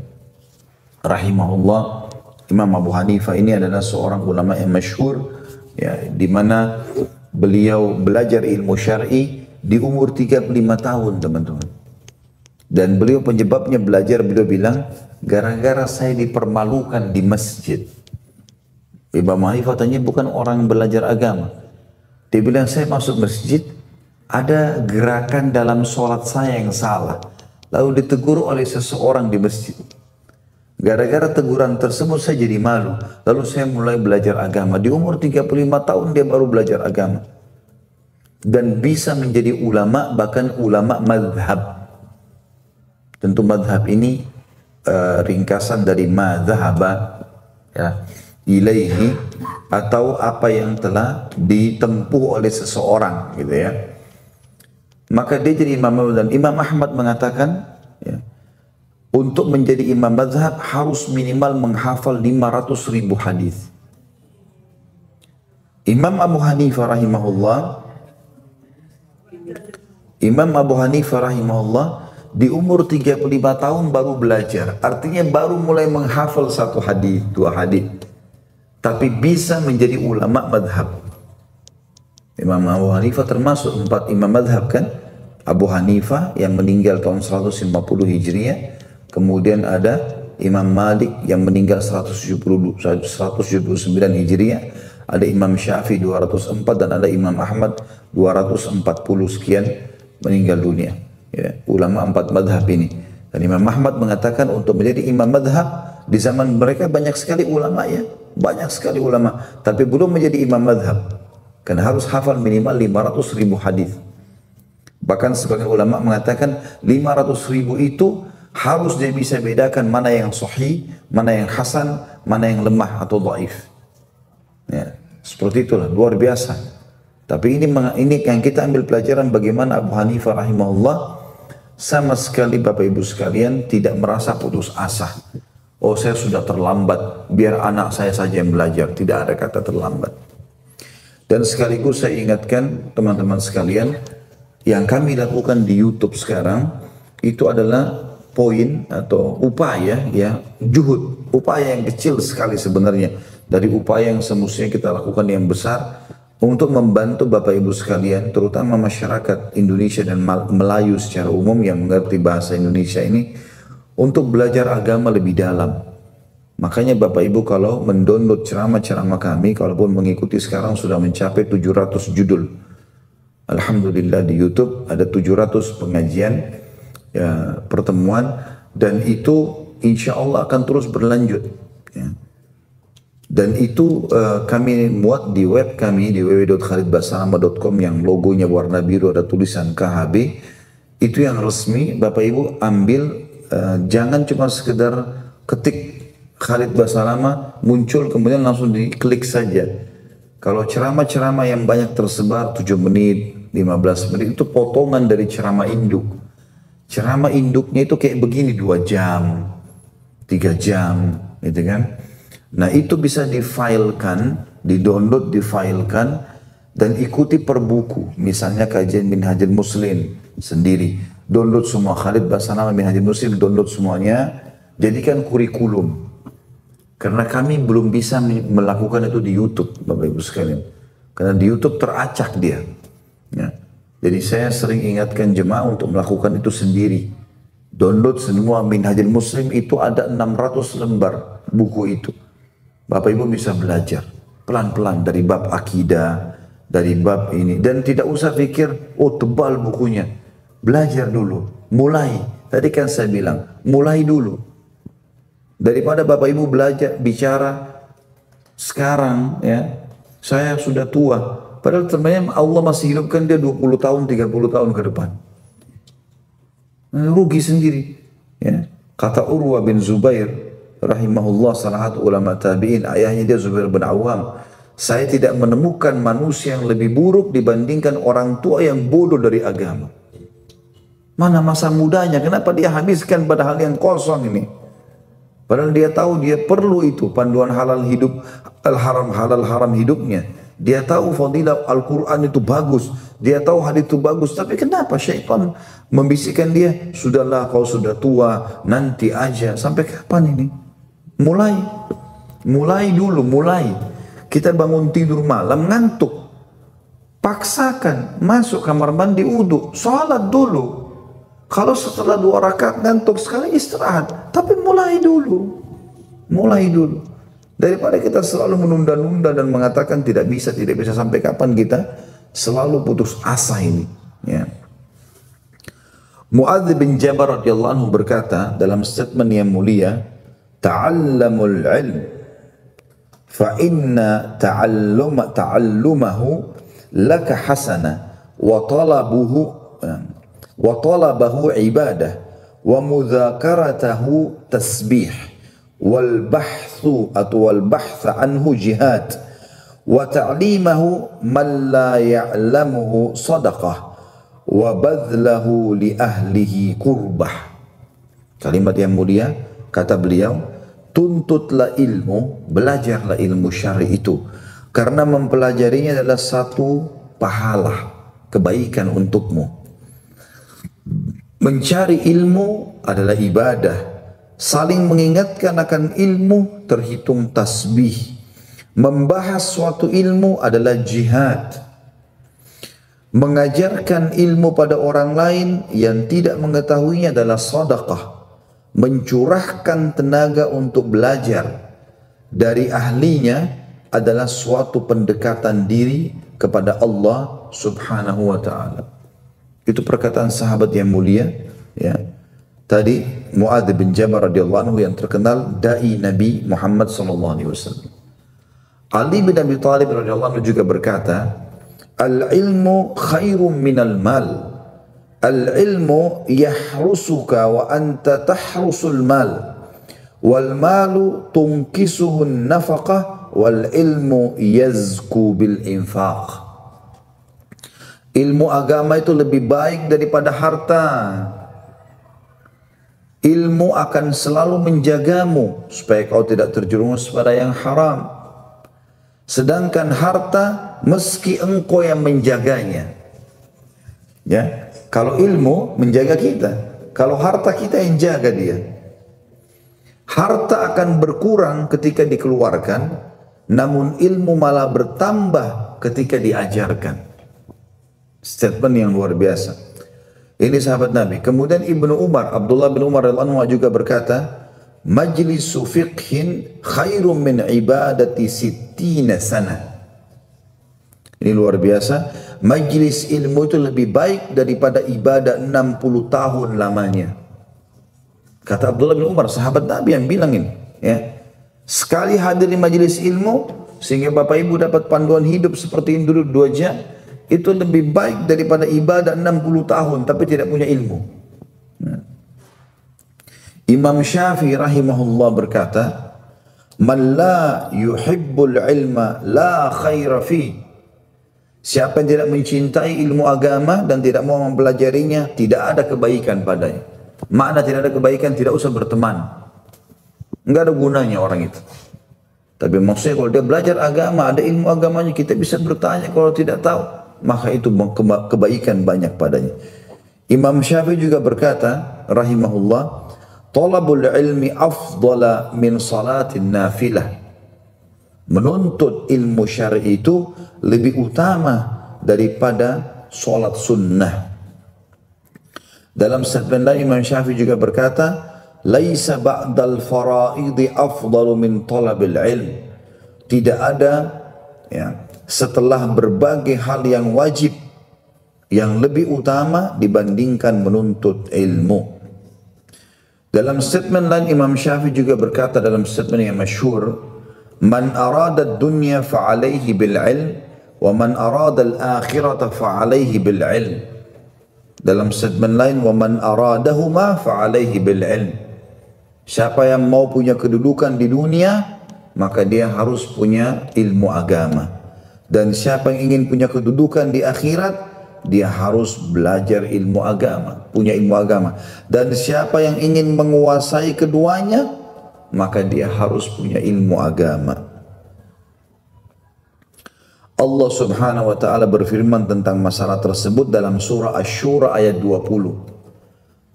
Speaker 1: rahimahullah, Imam Abu Hanifah ini adalah seorang ulama yang masyhur, ya, di mana beliau belajar ilmu syar'i di umur 35 tahun, teman-teman. Dan beliau penyebabnya belajar, beliau bilang, gara-gara saya dipermalukan di masjid. Imam Abu Hanifah tanya, bukan orang belajar agama. Dia bilang, saya masuk masjid, ada gerakan dalam sholat saya yang salah. Lalu ditegur oleh seseorang di masjid. Gara-gara teguran tersebut saya jadi malu. Lalu saya mulai belajar agama. Di umur 35 tahun dia baru belajar agama. Dan bisa menjadi ulama, bahkan ulama madhab. Tentu madhab ini ringkasan dari madhaba, ya, ilaihi, atau apa yang telah ditempuh oleh seseorang, gitu ya. Maka dia jadi imam madhab. Dan Imam Ahmad mengatakan, ya, untuk menjadi imam madhab harus minimal menghafal 500.000 hadis. Imam Abu Hanifah rahimahullah di umur 35 tahun baru belajar. Artinya baru mulai menghafal satu hadis, dua hadis. Tapi bisa menjadi ulama madhab. Imam Abu Hanifah termasuk 4 imam madhab kan? Abu Hanifah yang meninggal tahun 150 Hijriah. Kemudian ada Imam Malik yang meninggal 179 Hijriah. Ada Imam Syafi'i 204 dan ada Imam Ahmad 240 sekian meninggal dunia. Ya, ulama 4 madhab ini. Dan Imam Ahmad mengatakan untuk menjadi imam madhab di zaman mereka banyak sekali ulama, ya. Banyak sekali ulama. Tapi belum menjadi imam madhab. Karena harus hafal minimal 500.000 hadis. Bahkan sebagian ulama mengatakan 500.000 itu harus dia bisa bedakan mana yang sahih, mana yang hasan, mana yang lemah atau dhaif. Ya, seperti itulah, luar biasa. Tapi ini yang kita ambil pelajaran bagaimana Abu Hanifah rahimahullah sama sekali, Bapak Ibu sekalian, tidak merasa putus asa. Oh, saya sudah terlambat, biar anak saya saja yang belajar. Tidak ada kata terlambat. Dan sekaligus saya ingatkan teman-teman sekalian, yang kami lakukan di YouTube sekarang itu adalah poin atau upaya, ya, juhud, upaya yang kecil sekali sebenarnya dari upaya yang semestinya kita lakukan yang besar untuk membantu Bapak Ibu sekalian, terutama masyarakat Indonesia dan Melayu secara umum yang mengerti bahasa Indonesia ini, untuk belajar agama lebih dalam. Makanya Bapak Ibu kalau mendownload ceramah-ceramah kami, kalaupun mengikuti sekarang sudah mencapai 700 judul. Alhamdulillah di YouTube ada 700 pengajian, ya, pertemuan, dan itu insya Allah akan terus berlanjut. Ya. Dan itu kami muat di web kami di www.khalidbasalamah.com yang logonya warna biru ada tulisan KHB. Itu yang resmi. Bapak Ibu ambil, jangan cuma sekedar ketik Khalid Basalamah muncul kemudian langsung diklik saja. Kalau ceramah-ceramah yang banyak tersebar 7 menit, 15 menit itu potongan dari ceramah induk. Ceramah induknya itu kayak begini 2 jam, 3 jam, gitu kan. Nah itu bisa difilekan, di-download, difilekan, dan ikuti per buku. Misalnya kajian Minhajul Muslim sendiri, download semua Khalid Basalamah Minhajul Muslim, download semuanya, jadikan kurikulum. Karena kami belum bisa melakukan itu di YouTube, Bapak Ibu sekalian. Karena di YouTube teracak dia. Ya. Jadi saya sering ingatkan jemaah untuk melakukan itu sendiri. Download semua Minhajul Muslim, itu ada 600 lembar buku itu. Bapak Ibu bisa belajar pelan-pelan dari bab akidah, dari bab ini. Dan tidak usah pikir, oh tebal bukunya. Belajar dulu, mulai. Tadi kan saya bilang, mulai dulu. Daripada Bapak Ibu belajar, bicara sekarang, ya, saya sudah tua. Padahal sebenarnya Allah masih hidupkan dia 20 tahun, 30 tahun ke depan. Rugi sendiri. Ya. Kata Urwa bin Zubair, rahimahullah, salah satu ulama tabi'in, ayahnya dia Zubair bin Awam. Saya tidak menemukan manusia yang lebih buruk dibandingkan orang tua yang bodoh dari agama. Mana masa mudanya? Kenapa dia habiskan pada hal yang kosong ini? Padahal dia tahu dia perlu itu panduan halal hidup, al-haram halal haram hidupnya. Dia tahu fadilah Al-Quran itu bagus, dia tahu hadis itu bagus. Tapi kenapa syaitan membisikkan dia, sudahlah kau sudah tua, nanti aja. Sampai kapan ini? Mulai dulu, mulai. Kita bangun tidur malam ngantuk, paksakan masuk kamar mandi wudu, sholat dulu. Kalau setelah 2 rakaat ngantuk sekali istirahat, tapi mulai dulu. Daripada kita selalu menunda-nunda dan mengatakan tidak bisa sampai kapan kita selalu putus asa ini. Ya. Muadz bin Jabal radhiyallahu anhu berkata dalam statement yang mulia, "Ta'allamul ilm, fa inna ta'allumahu laka hasana, wa talabahu ibadah, wa mudzakaratahu tasbih, wal bahthu anhu jihad, wa ta'limahu man la ya'lamuhu sadaqah, wa badlahu li ahlihi kurbah." Kalimat yang mulia, kata beliau, tuntutlah ilmu, belajarlah ilmu syar'i itu, karena mempelajarinya adalah satu pahala, kebaikan untukmu. Mencari ilmu adalah ibadah. Saling mengingatkan akan ilmu terhitung tasbih. Membahas suatu ilmu adalah jihad. Mengajarkan ilmu pada orang lain yang tidak mengetahuinya adalah sedekah. Mencurahkan tenaga untuk belajar dari ahlinya adalah suatu pendekatan diri kepada Allah Subhanahu wa ta'ala. Itu perkataan sahabat yang mulia, ya. Tadi Muadz bin Jabal radhiyallahu anhu yang terkenal dai Nabi Muhammad sallallahu alaihi wasallam. Ali bin Abi Thalib radhiyallahu anhu juga berkata, "Al-ilmu khairum minal mal. Al-ilmu yahrusuka wa anta tahrusul mal. Wal malu tunkisuhun nafaqah wal ilmu yazku bil infaq." Ilmu agama itu lebih baik daripada harta. Ilmu akan selalu menjagamu supaya kau tidak terjerumus pada yang haram. Sedangkan harta meski engkau yang menjaganya. Ya, kalau ilmu menjaga kita, kalau harta kita yang jaga dia. Harta akan berkurang ketika dikeluarkan, namun ilmu malah bertambah ketika diajarkan. Statement yang luar biasa. Ini sahabat Nabi. Kemudian Ibnu Umar, Abdullah bin Umar radhiyallahu anhu juga berkata, "Majlisu fiqhin khairum min ibadati sittina sana." Ini luar biasa. majlis ilmu itu lebih baik daripada ibadah 60 tahun lamanya. Kata Abdullah bin Umar, sahabat Nabi yang bilang ini, ya. Sekali hadir di majlis ilmu sehingga Bapak Ibu dapat panduan hidup seperti ini dulu 2 jam, itu lebih baik daripada ibadah 60 tahun tapi tidak punya ilmu. Nah. Imam Syafi'i rahimahullah berkata, "Man la yuhibbul ilma la khaira fi." Siapa yang tidak mencintai ilmu agama dan tidak mau mempelajarinya, tidak ada kebaikan padanya. Makna tidak ada kebaikan, tidak usah berteman. Enggak ada gunanya orang itu. Tapi maksudnya kalau dia belajar agama, ada ilmu agamanya, kita bisa bertanya kalau tidak tahu, maka itu kebaikan banyak padanya. Imam Syafi'i juga berkata, rahimahullah, "Talabul ilmi afdala min salatin nafilah." Menuntut ilmu syar'i itu lebih utama daripada solat sunnah. Dalam statement lain Imam Syafi'i juga berkata, "Laisa ba'dal fara'idhi afdalu min talabil ilm." Tidak ada ya, setelah berbagai hal yang wajib yang lebih utama dibandingkan menuntut ilmu. Dalam statement lain Imam Syafi'i juga berkata dalam statement yang masyhur, "Man arada ad-dunya fa'alaihi bil ilm wa man arada al-akhirata fa'alaihi bil ilm." Dalam statement lain, "Wa man aradahuma fa'alaihi bil ilm." Siapa yang mau punya kedudukan di dunia, maka dia harus punya ilmu agama. Dan siapa yang ingin punya kedudukan di akhirat, dia harus belajar ilmu agama, punya ilmu agama. Dan siapa yang ingin menguasai keduanya, maka dia harus punya ilmu agama. Allah subhanahu wa ta'ala berfirman tentang masalah tersebut dalam surah Asy-Syura ayat 20.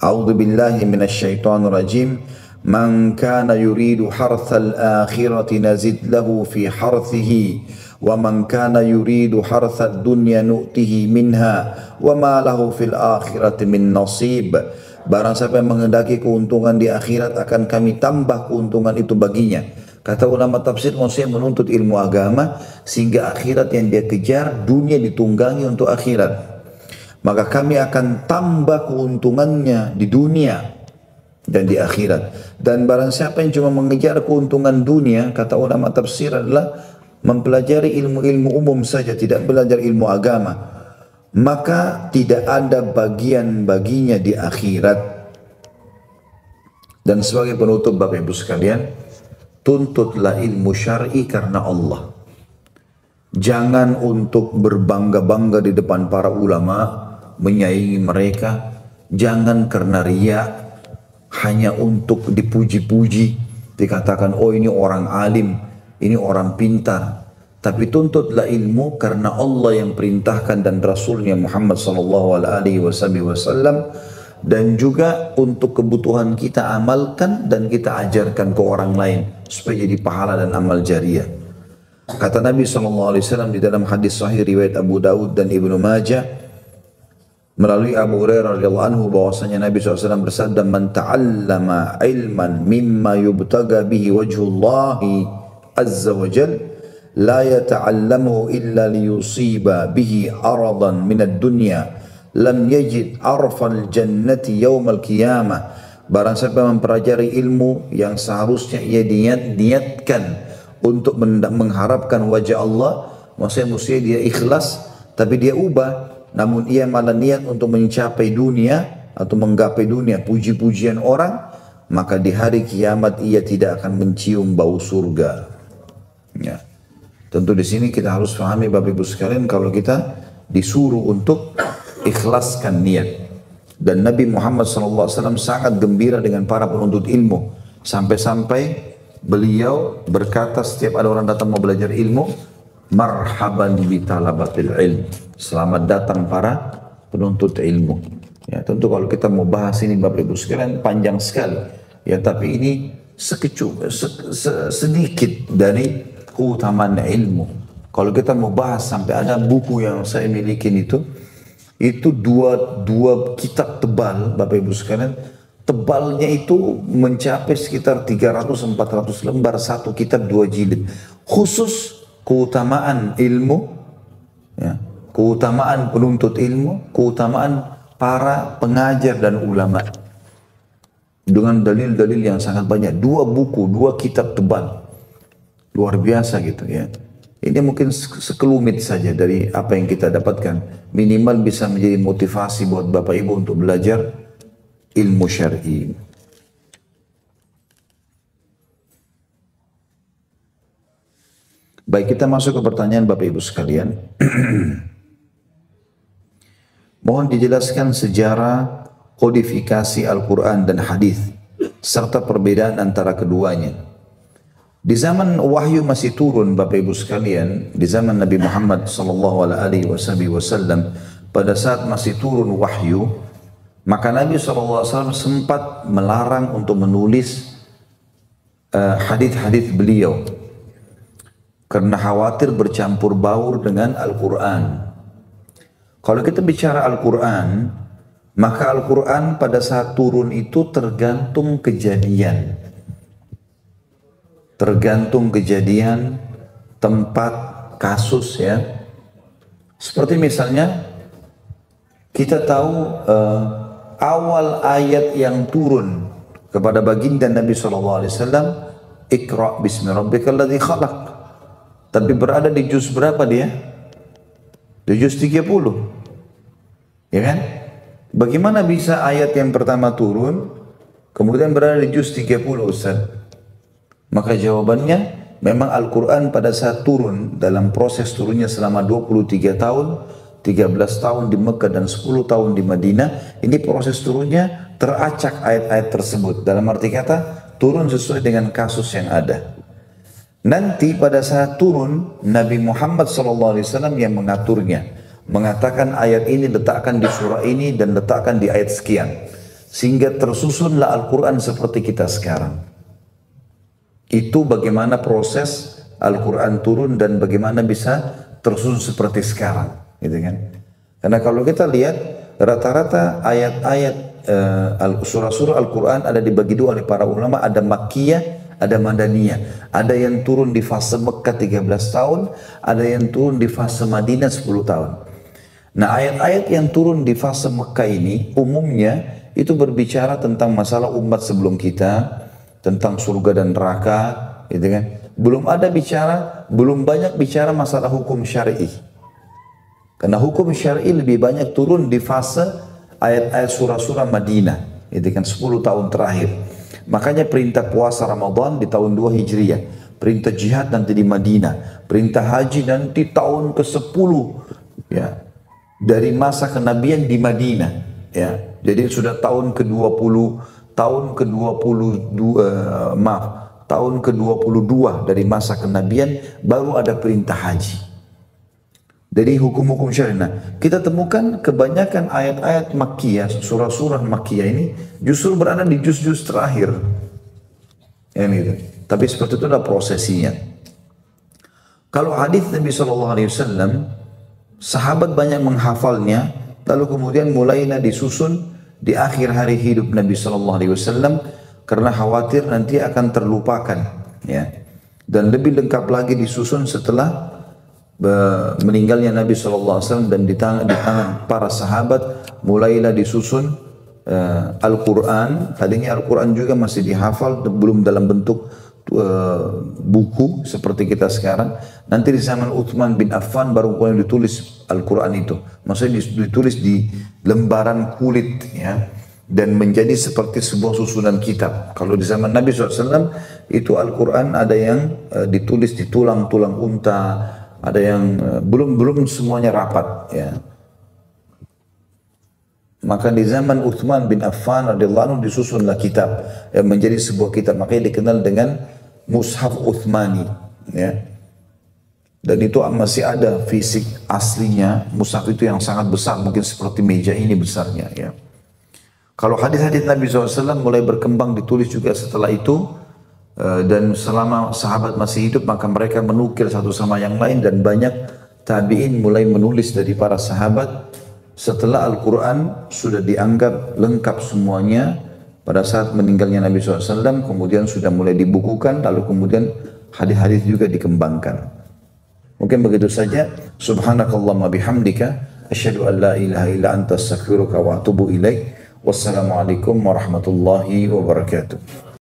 Speaker 1: A'udzu billahi minasyaitonir rajim. "Man kana yuridu harthal akhirati nazid lahu fi harthihi wa man kana yuridu harthad dunya nu'tihi minha wa ma lahu fil akhirati min nasib." Barang siapa yang menghendaki keuntungan di akhirat, akan kami tambah keuntungan itu baginya. Kata ulama tafsir, maksudnya menuntut ilmu agama sehingga akhirat yang dia kejar, dunia ditunggangi untuk akhirat. Maka kami akan tambah keuntungannya di dunia dan di akhirat. Dan barang siapa yang cuma mengejar keuntungan dunia, kata ulama tafsir adalah mempelajari ilmu-ilmu umum saja, tidak belajar ilmu agama, maka tidak ada bagian baginya di akhirat. Dan sebagai penutup Bapak Ibu sekalian, tuntutlah ilmu syar'i karena Allah. Jangan untuk berbangga-bangga di depan para ulama, menyaingi mereka. Jangan karena riya, hanya untuk dipuji-puji, dikatakan, oh ini orang alim, ini orang pintar. Tapi tuntutlah ilmu karena Allah yang perintahkan dan Rasulnya Muhammad SAW, dan juga untuk kebutuhan kita amalkan dan kita ajarkan ke orang lain supaya jadi pahala dan amal jariah. Kata Nabi SAW di dalam hadis sahih riwayat Abu Dawud dan Ibnu Majah melalui Abu Hurairah radhiyallahu anhu, bahwasanya Nabi SAW bersabda, "Man ta'allama ilman mimma yubtaga bihi wajhullahi azza wa jalla la yata'allamuhu illa liyusiba bihi aradan minad dunya lam yajid arfal jannati yaumal qiyamah." Barang siapa mempelajari ilmu yang seharusnya ia niatkan untuk mengharapkan wajah Allah, maksudnya dia ikhlas, tapi dia ubah, namun ia malah niat untuk mencapai dunia atau menggapai dunia, puji-pujian orang, maka di hari kiamat ia tidak akan mencium bau surga. Ya. Tentu di sini kita harus pahami Bapak Ibu sekalian, kalau kita disuruh untuk ikhlaskan niat. Dan Nabi Muhammad SAW sangat gembira dengan para penuntut ilmu. Sampai-sampai beliau berkata setiap ada orang datang mau belajar ilmu, "Marhaban bi talabatil ilm." Selamat datang para penuntut ilmu. Ya, tentu kalau kita mau bahas ini Bapak Ibu sekalian panjang sekali. Ya, tapi ini sedikit dari keutamaan ilmu. Kalau kita mau bahas sampai ada buku yang saya miliki itu dua kitab tebal Bapak Ibu sekalian. Tebalnya itu mencapai sekitar 300-400 lembar, satu kitab 2 jilid. Khusus keutamaan ilmu, ya, keutamaan penuntut ilmu, keutamaan para pengajar dan ulama. Dengan dalil-dalil yang sangat banyak. 2 buku, 2 kitab tebal. Luar biasa gitu ya. Ini mungkin sekelumit saja dari apa yang kita dapatkan. Minimal bisa menjadi motivasi buat Bapak Ibu untuk belajar ilmu syar'i. Baik, kita masuk ke pertanyaan Bapak Ibu sekalian. Mohon dijelaskan sejarah kodifikasi Al-Quran dan hadis serta perbedaan antara keduanya. Di zaman wahyu masih turun Bapak Ibu sekalian, di zaman Nabi Muhammad SAW, pada saat masih turun wahyu, maka Nabi SAW sempat melarang untuk menulis hadis-hadis beliau karena khawatir bercampur baur dengan Al-Quran. Kalau kita bicara Al-Quran, maka Al-Quran pada saat turun itu tergantung kejadian. Tergantung kejadian, tempat, kasus ya. Seperti misalnya, kita tahu awal ayat yang turun kepada baginda Nabi SAW, Iqra' bismi rabbikal ladzi khalaq. Tapi berada di juz berapa dia? Di juz 30. Ya kan? Bagaimana bisa ayat yang pertama turun, kemudian berada di juz 30 Ustaz? Maka jawabannya, memang Al-Quran pada saat turun, dalam proses turunnya selama 23 tahun, 13 tahun di Mekah dan 10 tahun di Madinah, ini proses turunnya teracak ayat-ayat tersebut. Dalam arti kata, turun sesuai dengan kasus yang ada. Nanti pada saat turun, Nabi Muhammad SAW yang mengaturnya. Mengatakan ayat ini letakkan di surah ini dan letakkan di ayat sekian. Sehingga tersusunlah Al-Quran seperti kita sekarang. Itu bagaimana proses Al-Quran turun dan bagaimana bisa tersusun seperti sekarang. Gitu kan? Karena kalau kita lihat rata-rata ayat-ayat surah-surah Al-Quran ada dibagi dua oleh para ulama. Ada Makkiyah, ada Madaniyah. Ada yang turun di fase Mekah 13 tahun. Ada yang turun di fase Madinah 10 tahun. Nah, ayat-ayat yang turun di fase Mekah ini umumnya itu berbicara tentang masalah umat sebelum kita, tentang surga dan neraka, gitu kan. Belum banyak bicara masalah hukum syar'i. Karena hukum syar'i lebih banyak turun di fase ayat-ayat surah-surah Madinah, gitu kan, 10 tahun terakhir. Makanya perintah puasa Ramadan di tahun 2 Hijriah, perintah jihad nanti di Madinah, perintah haji nanti tahun ke-10 ya. Dari masa kenabian di Madinah ya. Jadi sudah tahun ke-20, tahun ke-22 dari masa kenabian baru ada perintah haji. Dari hukum-hukum syariah. Nah, kita temukan kebanyakan ayat-ayat Makkiyah, surah-surah Makkiyah ini justru berada di juz-juz terakhir. Ya, gitu. Tapi seperti itu adalah prosesinya. Kalau hadis Nabi SAW, sahabat banyak menghafalnya, lalu kemudian mulailah disusun di akhir hari hidup Nabi SAW karena khawatir nanti akan terlupakan, ya. Dan lebih lengkap lagi disusun setelah meninggalnya Nabi SAW dan di tangan para sahabat mulailah disusun Al-Quran. Tadinya Al-Quran juga masih dihafal, belum dalam bentuk buku seperti kita sekarang. Nanti di zaman Uthman bin Affan baru mulai ditulis Al-Quran itu. Maksudnya ditulis di lembaran kulit ya, dan menjadi seperti sebuah susunan kitab. Kalau di zaman Nabi SAW itu Al-Quran ada yang ditulis di tulang-tulang unta, ada yang belum semuanya rapat ya. Maka di zaman Uthman bin Affan radhiyallahu anhu disusunlah kitab yang menjadi sebuah kitab, makanya dikenal dengan Mushaf Uthmani ya. Dan itu masih ada fisik aslinya mushaf itu yang sangat besar, mungkin seperti meja ini besarnya ya. Kalau hadis-hadis Nabi SAW mulai berkembang ditulis juga setelah itu, dan selama sahabat masih hidup maka mereka menukil satu sama yang lain, dan banyak tabi'in mulai menulis dari para sahabat setelah Al-Quran sudah dianggap lengkap semuanya pada saat meninggalnya Nabi SAW, kemudian sudah mulai dibukukan, lalu kemudian hadis-hadis juga dikembangkan. Mungkin begitu saja. Subhanakallahumma bihamdika asyhadu an la ilaha illa anta astaghfiruka wa atubu ilaik. Wassalamualaikum warahmatullahi wabarakatuh.